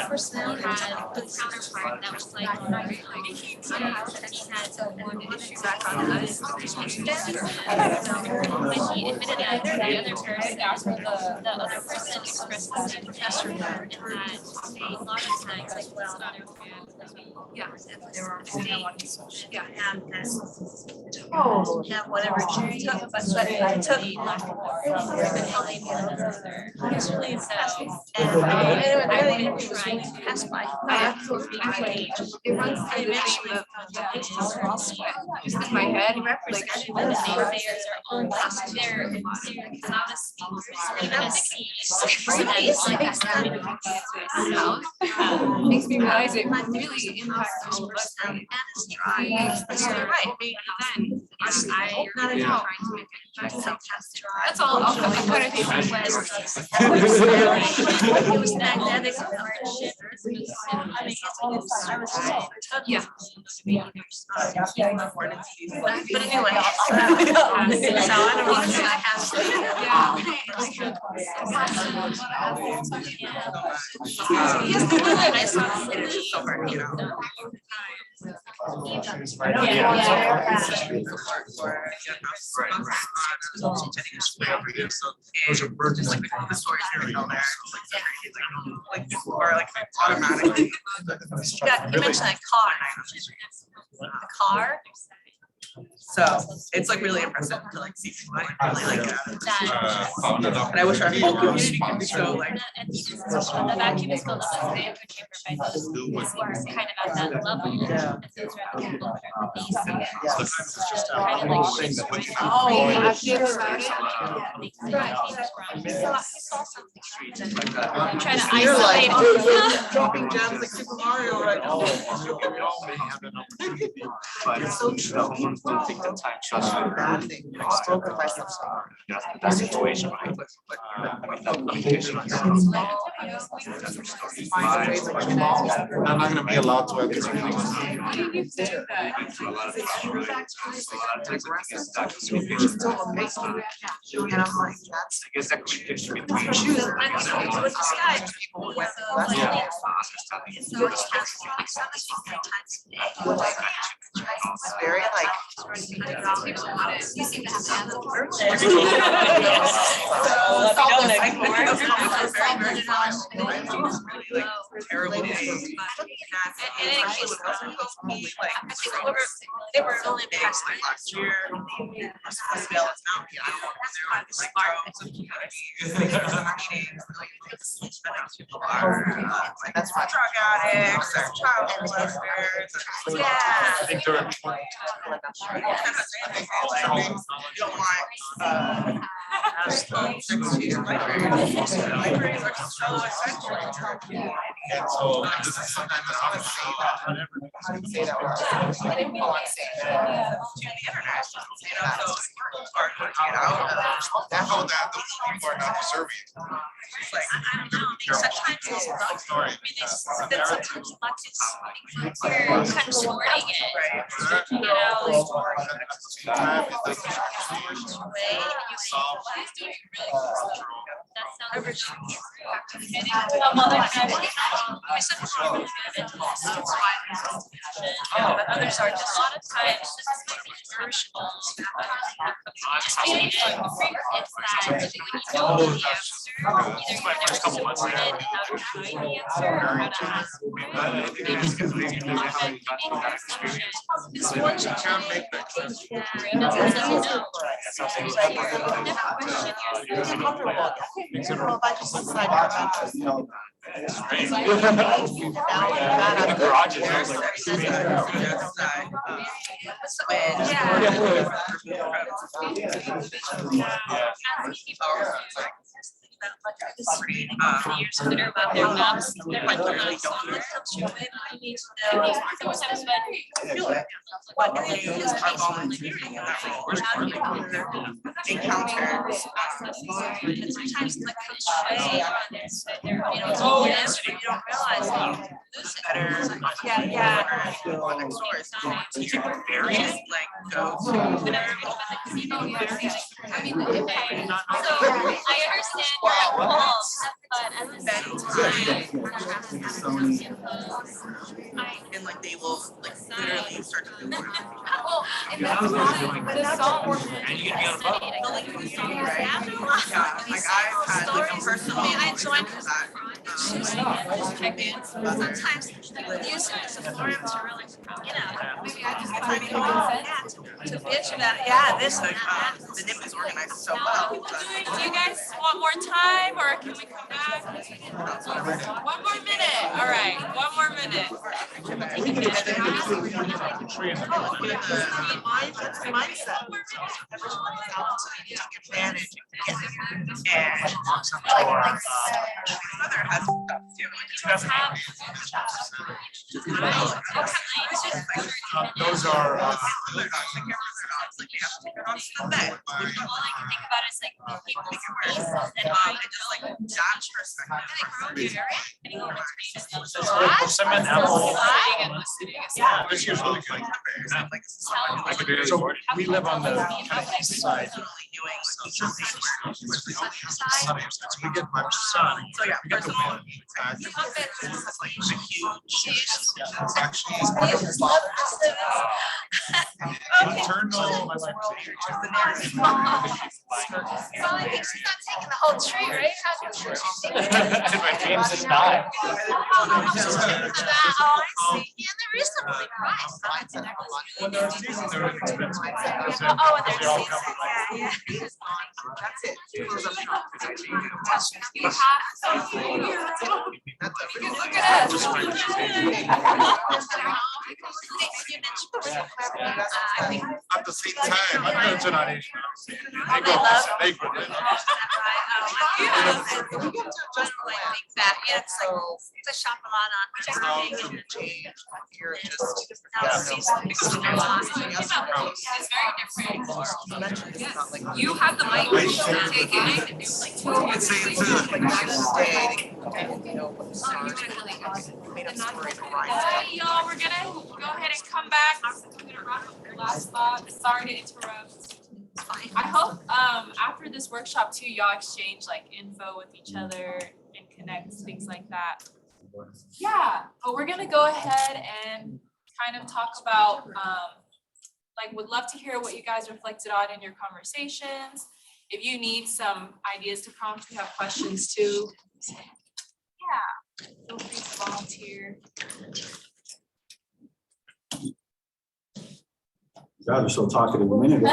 Personally had a counterpart that was like, he had one issue back on us. But he admitted that the other person, the other person expressed the same gesture and that a lot of times, like, well, Now, whatever it took, but it took. And it really was passed by. It runs through the theme of just in my head, like the naysayers are all they're not as makes me realize it really impacts all of us. Right. Not at all. That's all. I'll put it It was magnetic hardship. Yeah. But anyway, so I don't want to say I have to. Yes, the one that I saw, it is just over, you know. Those are burdens like the story here on there. Like or like automatically. Yeah, you mentioned a car. A car? So it's like really impressive to like see people like really like and I wish our whole community could be so like. The vacuum is filled up with the echo chamber by those who are kind of at that level. And those are the people that are the base. Kind of like shifts right. I'm trying to You're like isolate. dropping gems like Super Mario right now. But it's so true. Don't take the time just for Bad thing. I've spoken myself. that situation, right? Communication. I'm not gonna be allowed to. And I'm like, that's. I guess that should be three shoes. And then you with the sky, people went. It's very like. They were only past last year. That's why drug addicts or child molesters. Yeah. I think they're. You don't want, libraries are so essential. And so this is sometimes I would say that. I didn't say that. I didn't know I'm saying that. To the internet, so people are putting it out. I know that those people are not deserving. It's like, I don't know, sometimes it's not. Sorry. Sometimes you're kind of supporting it. You know, but others are just a lot of times emotional. It's my first couple months there. Years that are about their maps, they're like, what you need to know. What is our volunteering in that role? Encounters. And sometimes the cliche on this, you know, it's all yes, but you don't realize you lose it. Better. Yeah. Next door is areas like go to. I mean, so I understand you're at walls, but at the same time. And like they will like literally start to do work. Well, and that's why the song. And you get to be on a boat. Like I've had like a personal. I joined that. Sometimes use it as a forum to really, you know, maybe I just to pitch that. Yeah, this the NIM is organized so well. Do you guys want more time or can we come back? 1 more minute. All right, 1 more minute. Mindset. Everyone's out to take advantage. And mother has Those are. All I can think about is like people's faces and like just like Josh perspective. Cement apple. Yeah. This year's really good. I could be So we live on the kind of east side. So We get my son. So yeah, We get the wind. it's like huge. Actually. Internal. Taking the whole tree, right? My dreams is not. Oh, I see. Yeah, they're reasonably priced. When they're seasoned, they're expensive. Oh, and they're seasoned, yeah. That's it. Look at us. At the same time, I'm gonna turn on Asian. It's a shopalana, which is change. You're just. You have the mic, you should take it. Hi, y'all, we're gonna go ahead and come back. I'm gonna wrap up your last thought. Sorry to interrupt. I hope after this workshop too, y'all exchange like info with each other and connect, things like that. Yeah, but we're gonna go ahead and kind of talk about like would love to hear what you guys reflected on in your conversations. If you need some ideas to prompt, we have questions too. Yeah, feel free to volunteer. God, we're so talkative a minute ago.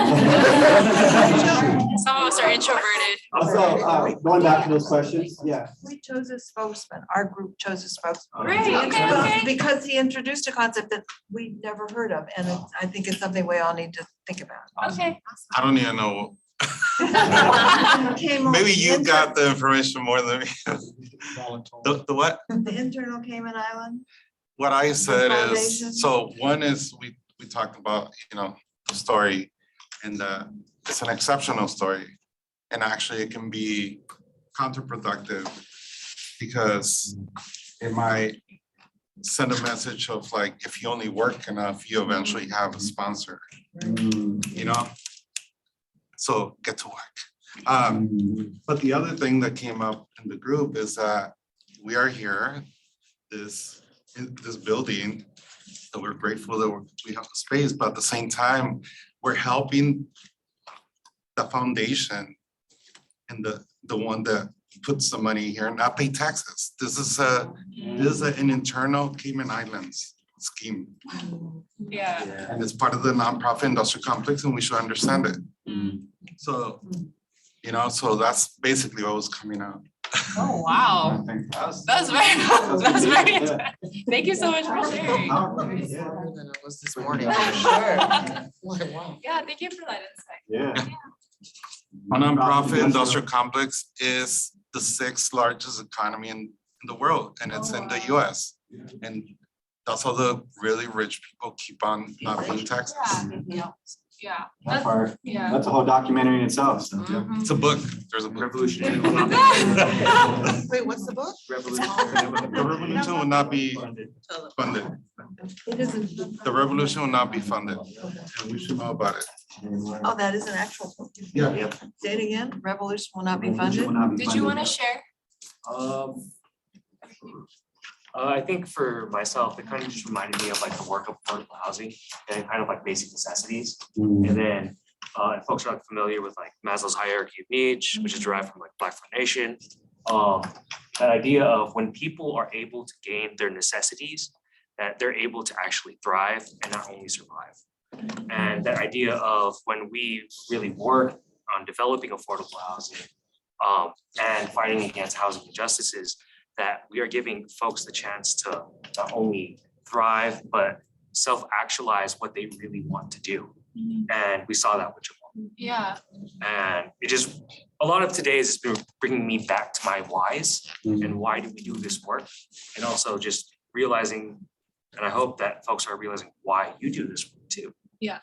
Some of us are introverted. So, going back to those questions, yeah. We chose a spokesman, our group chose a spokesman. Great, okay. Because he introduced a concept that we'd never heard of, and I think it's something we all need to think about. Okay. I don't even know. Came on Maybe the you inter- got the information more than me. The what? The internal Cayman Island. What I said Foundation. is, so one is we talked about, the story, and it's an exceptional story. And actually it can be counterproductive because it might send a message of like, if you only work enough, you eventually have a sponsor, So get to work. But the other thing that came up in the group is that we are here, in this building, that we're grateful that we have the space, but at the same time, we're helping the foundation and the one that puts the money here not pay taxes. This is an internal Cayman Islands scheme. Yeah. And it's part of the nonprofit industrial complex, and we should understand it. So, so that's basically what was coming out. Oh, wow. That's very, thank you so much for sharing. Than it was this morning. Yeah, thank you for that insight. Yeah. A nonprofit industrial complex is the 6th largest economy in the world, and it's in the US. And that's how the really rich people keep on not paying taxes. Yeah. That part, Yeah. that's a whole documentary in itself. So. It's a book. There's a book. Revolutionary. Wait, what's the book? The revolution will not be funded. It isn't. The revolution will not be funded, and we should know about it. Oh, that is an actual book. Yeah. Say it again, revolution will not be funded. Did you want to share? I think for myself, it kind of just reminded me of like the work of affordable housing and kind of like basic necessities. And then if folks are familiar with like Maslow's hierarchy of needs, which is derived from like Black Formation, that idea of when people are able to gain their necessities, that they're able to actually thrive and not only survive. And that idea of when we really work on developing affordable housing and fighting against housing injustices, that we are giving folks the chance to not only thrive, but self-actualize what they really want to do. And we saw that with Jamal. Yeah. And it just, a lot of today's has been bringing me back to my whys and why do we do this work? And also just realizing, and I hope that folks are realizing why you do this work too. Yeah.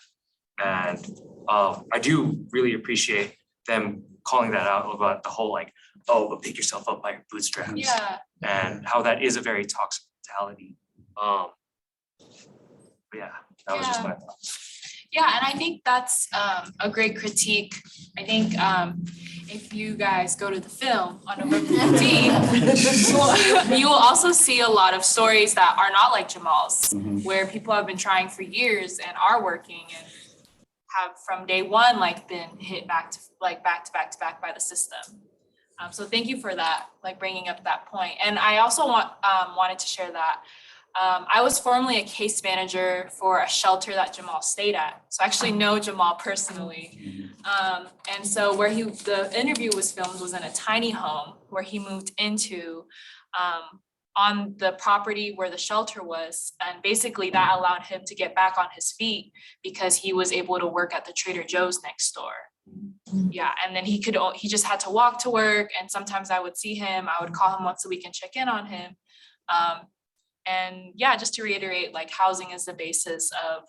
And I do really appreciate them calling that out about the whole like, oh, but pick yourself up by your bootstraps. Yeah. And how that is a very toxic mentality. But yeah, that was just my thoughts. Yeah, and I think that's a great critique. I think if you guys go to the film on November 15th, you will also see a lot of stories that are not like Jamal's, where people have been trying for years and are working and have from day one like been hit back to back by the system. So thank you for that, like bringing up that point. And I also wanted to share that I was formerly a case manager for a shelter that Jamal stayed at. So I actually know Jamal personally. And so where the interview was filmed was in a tiny home where he moved into on the property where the shelter was. And basically that allowed him to get back on his feet because he was able to work at the Trader Joe's next door. Yeah, and then he just had to walk to work, and sometimes I would see him, I would call him once a week and check in on him. And yeah, just to reiterate, like housing is the basis of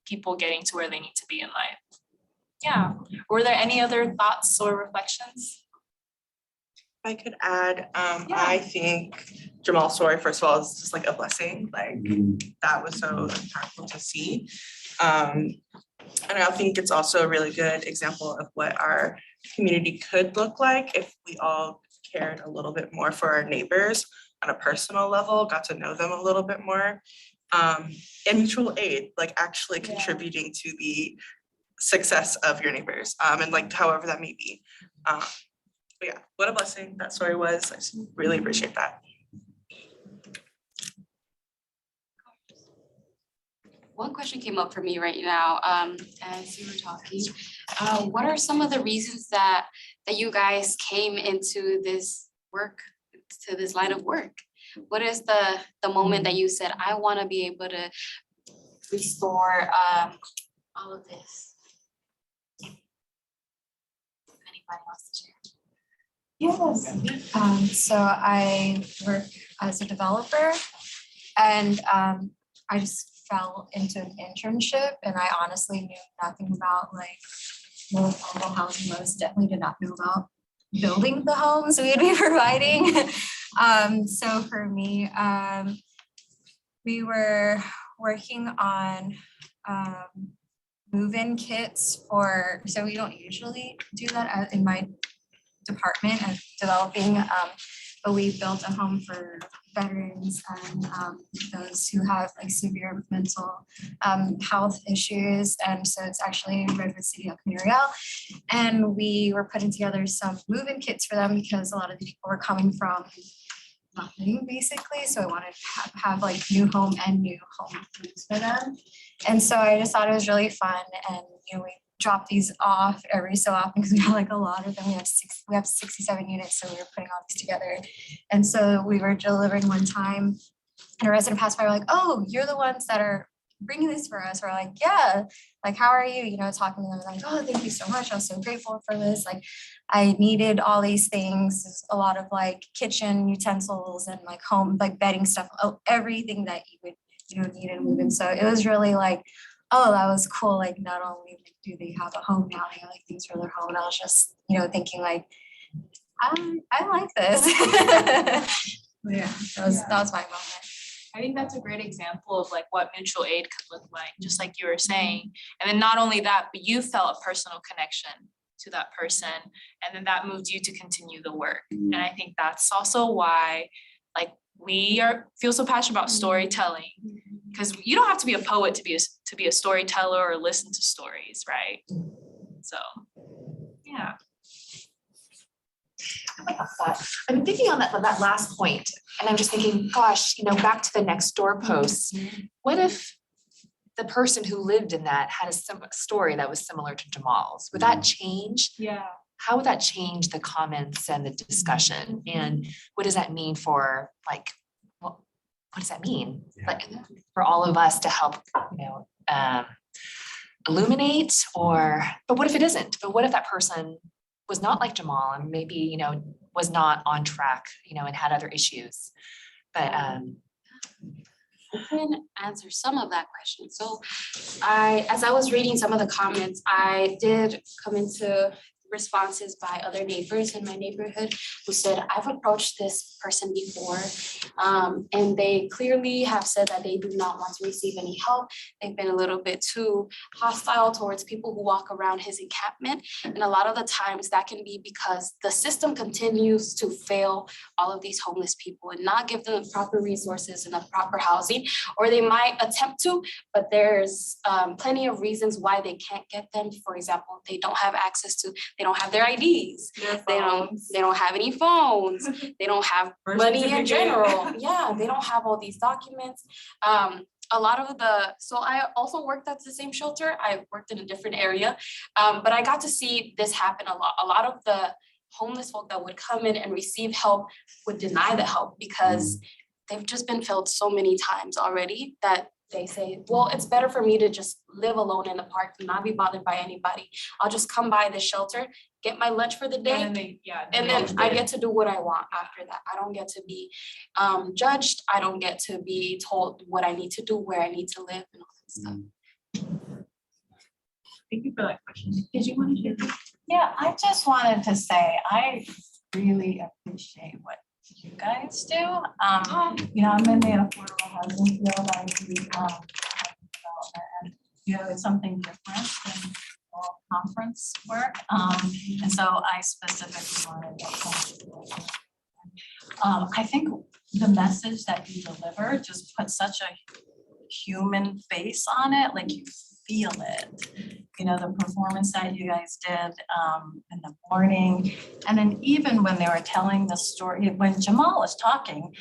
people getting to where they need to be in life. Yeah, were there any other thoughts or reflections? If I could add, I think Jamal's story, first of all, is just like a blessing, like that was so impactful to see. And I think it's also a really good example of what our community could look like if we all cared a little bit more for our neighbors on a personal level, got to know them a little bit more. And mutual aid, like actually contributing to the success of your neighbors, and like however that may be. But yeah, what a blessing that story was. I just really appreciate that. One question came up for me right now, as you were talking. What are some of the reasons that you guys came into this work, to this line of work? What is the moment that you said, I want to be able to restore all of this? Anybody else to share? Yes. So I work as a developer, and I just fell into an internship, and I honestly knew nothing about like affordable housing. I definitely did not know about building the homes we'd be providing. So for me, we were working on move-in kits so we don't usually do that in my department of developing, but we built a home for veterans and those who have like severe mental health issues. And so it's actually in Redwood City, Real. And we were putting together some move-in kits for them because a lot of the people were coming from nothing basically. So I wanted to have like new home and new home foods for them. And so I just thought it was really fun. And we drop these off every so often because we have like a lot of them. We have 67 units, so we were putting all these together. And so we were delivering one time, and a resident passed by, we're like, "Oh, you're the ones that are bringing this for us." We're like, "Yeah, like how are you?" Talking to them, like, "Oh, thank you so much. I was so grateful for this. Like, I needed all these things, a lot of like kitchen utensils and like home, like bedding stuff, everything that you would need and move in." So it was really like, oh, that was cool. Like not only do they have a home now, they have like things for their home. And I was just, thinking like, I like this. Yeah, that was my moment. I think that's a great example of like what mutual aid could look like, just like you were saying. And then not only that, but you felt a personal connection to that person, and then that moved you to continue the work. And I think that's also why like we feel so passionate about storytelling, because you don't have to be a poet to be a storyteller or listen to stories, right? So yeah. I'm thinking on that last point, and I'm just thinking, gosh, back to the next door posts. What if the person who lived in that had a story that was similar to Jamal's? Would that change? Yeah. How would that change the comments and the discussion? And what does that mean for like, what does that mean? Like for all of us to help, illuminate, but what if it isn't? But what if that person was not like Jamal and maybe, was not on track, and had other issues? But I can answer some of that question. So as I was reading some of the comments, I did come into responses by other neighbors in my neighborhood who said, I've approached this person before, and they clearly have said that they do not want to receive any help. They've been a little bit too hostile towards people who walk around his encampment. And a lot of the times that can be because the system continues to fail all of these homeless people and not give them the proper resources and the proper housing, or they might attempt to, but there's plenty of reasons why they can't get them. For example, they don't have access to, they don't have their IDs, they don't have any phones, they don't have money in general. Yeah, they don't have all these documents. A lot of so I also worked at the same shelter. I worked in a different area, but I got to see this happen a lot. A lot of the homeless folk that would come in and receive help would deny the help because they've just been failed so many times already that they say, well, it's better for me to just live alone in the park and not be bothered by anybody. I'll just come by the shelter, get my lunch for the day, And then they, yeah. and then I get to do what I want after that. I don't get to be judged. I don't get to be told what I need to do, where I need to live and all that stuff. Thank you for that question. Did you want to share? Yeah, I just wanted to say, I really appreciate what you guys do. You know, I'm in the affordable housing field, I do development, and, you know, it's something different than all conference work. And so I specifically wanted to. I think the message that you deliver just puts such a human face on it, like you feel it. You know, the performance that you guys did in the morning, and then even when they were telling the story, when Jamal was talking,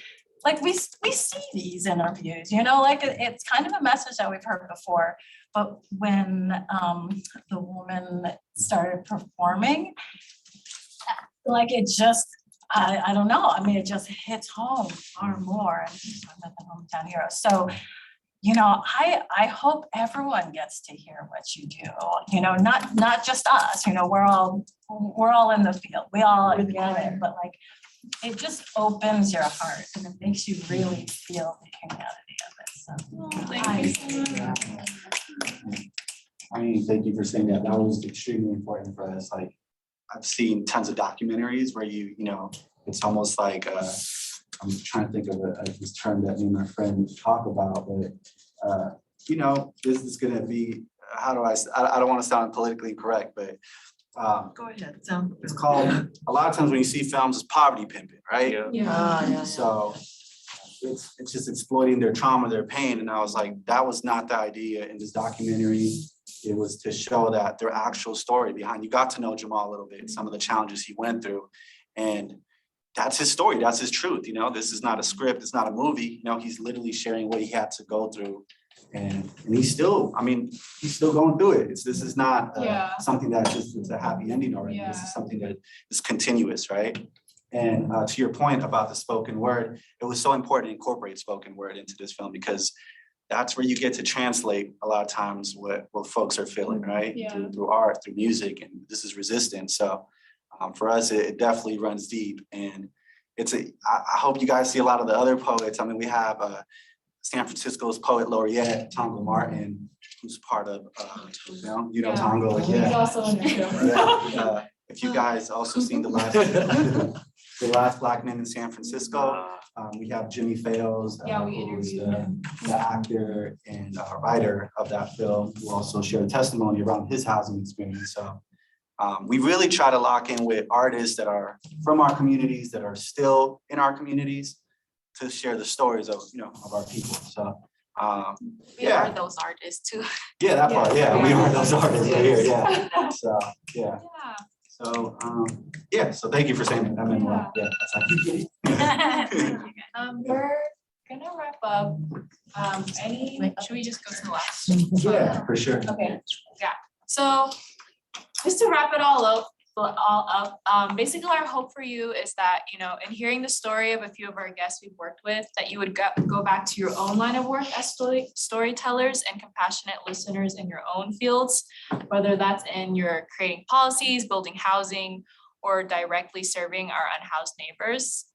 like we see these interviews, you know, like it's kind of a message that we've heard before. But when the woman started performing, like it just, I don't know, I mean, it just hits home far more. I'm at the hometown hero. So, you know, I hope everyone gets to hear what you do, you know, not just us, you know, we're all in the field, we all get it, but like, it just opens your heart and it makes you really feel the humanity of it, so. Thank you so much. I mean, thank you for saying that. That was extremely important for us. Like, I've seen tons of documentaries where you know, it's almost like, I'm trying to think of this term that me and my friend talk about, but, you know, this is gonna be, how do I don't wanna sound politically incorrect, but, Go ahead. it's called, a lot of times when you see films, it's poverty pimping, right? Yeah. So it's just exploiting their trauma, their pain. And I was like, that was not the idea in this documentary. It was to show that their actual story behind, you got to know Jamal a little bit, some of the challenges he went through. And that's his story, that's his truth, you know, this is not a script, it's not a movie, you know, he's literally sharing what he had to go through. And he's still, I mean, he's still going through it. This is not something that just is a happy ending already. This is something that is continuous, right? And to your point about the spoken word, it was so important to incorporate spoken word into this film because that's where you get to translate a lot of times what folks are feeling, right? Through art, through music, and this is resistance. So for us, it definitely runs deep. And I hope you guys see a lot of the other poets. I mean, we have San Francisco's poet laureate, Tongo Martin, who's part of, you know, Tongo, He's also in the show. if you guys also seen the last Black Men in San Francisco, we have Jimmy Fails, who's the actor and writer of that film, who also shared a testimony around his housing experience. So we really try to lock in with artists that are from our communities, that are still in our communities, to share the stories of, you know, of our people. So We are those artists too. Yeah, that part, yeah, we are those artists right here, yeah. So, yeah. So, so thank you for saying that. That meant a lot. Yeah, that's We're gonna wrap up. Should we just go to the last? Yeah, for sure. Okay, yeah. So just to wrap it all up, basically our hope for you is that, you know, in hearing the story of a few of our guests we've worked with, that you would go back to your own line of work as storytellers and compassionate listeners in your own fields, whether that's in your creating policies, building housing, or directly serving our unhoused neighbors.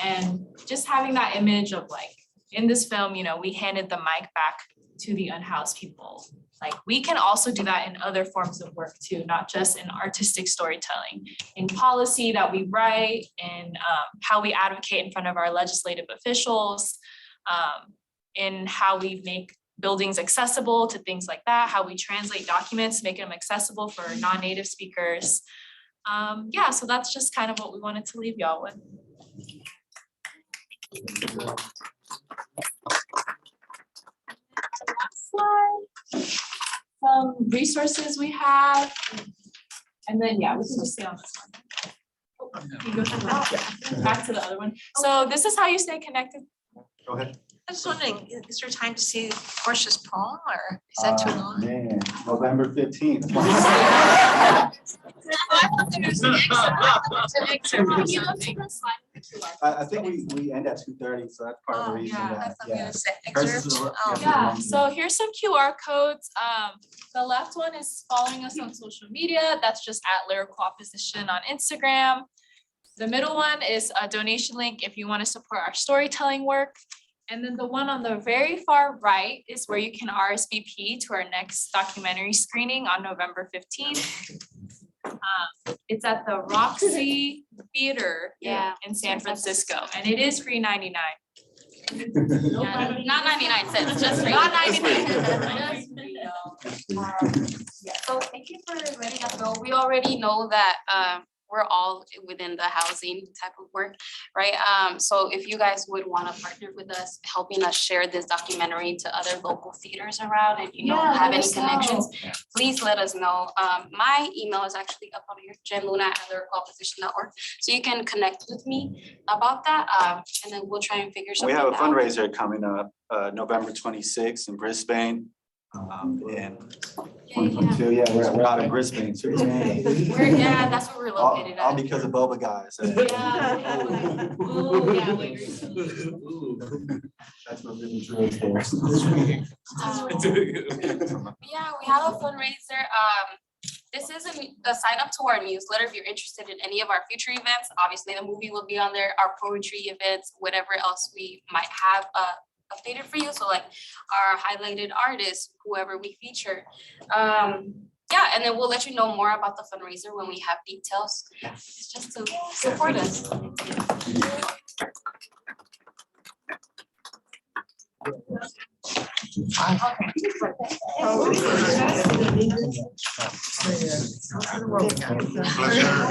And just having that image of like, in this film, you know, we handed the mic back to the unhoused people. Like we can also do that in other forms of work too, not just in artistic storytelling, in policy that we write, in how we advocate in front of our legislative officials, in how we make buildings accessible to things like that, how we translate documents, make them accessible for non-native speakers. So that's just kind of what we wanted to leave y'all with. Slide. Some resources we have, and then we can just stay on this one. You go to back to the other one. So this is how you stay connected. Go ahead. I was wondering, is there time to see Portia's poem, or is that too long? Man, November 15th. I think we end at 2:30, so that's part of the reason that, yeah. Hers is a- Yeah, so here's some QR codes. The left one is following us on social media. That's just at Lyrical Opposition on Instagram. The middle one is a donation link if you want to support our storytelling work. And then the one on the very far right is where you can RSVP to our next documentary screening on November 15th. It's at the Roxy Theater in San Francisco, and it is free 99. Not 99 cents, just free. Not 99. So thank you for letting us know. We already know that we're all within the housing type of work, right? So if you guys would want to partner with us, helping us share this documentary to other local theaters around and have any connections, please let us know. My email is actually up on here, jenluna@lyricalopposition.org. So you can connect with me about that, and then we'll try and figure We something have out. a fundraiser coming up, November 26th in Brisbane. In 2022, yeah, we're out in Brisbane. So Yeah, that's where we're located all at. because of Boba guys. That's what really drew us there. Yeah, we have a fundraiser. This is a sign up to our newsletter if you're interested in any of our future events. Obviously, the movie will be on there, our poetry events, whatever else we might have updated for you. So like our highlighted artists, whoever we feature. Yeah, and then we'll let you know more about the fundraiser when we have details. It's just to support us. Pleasure.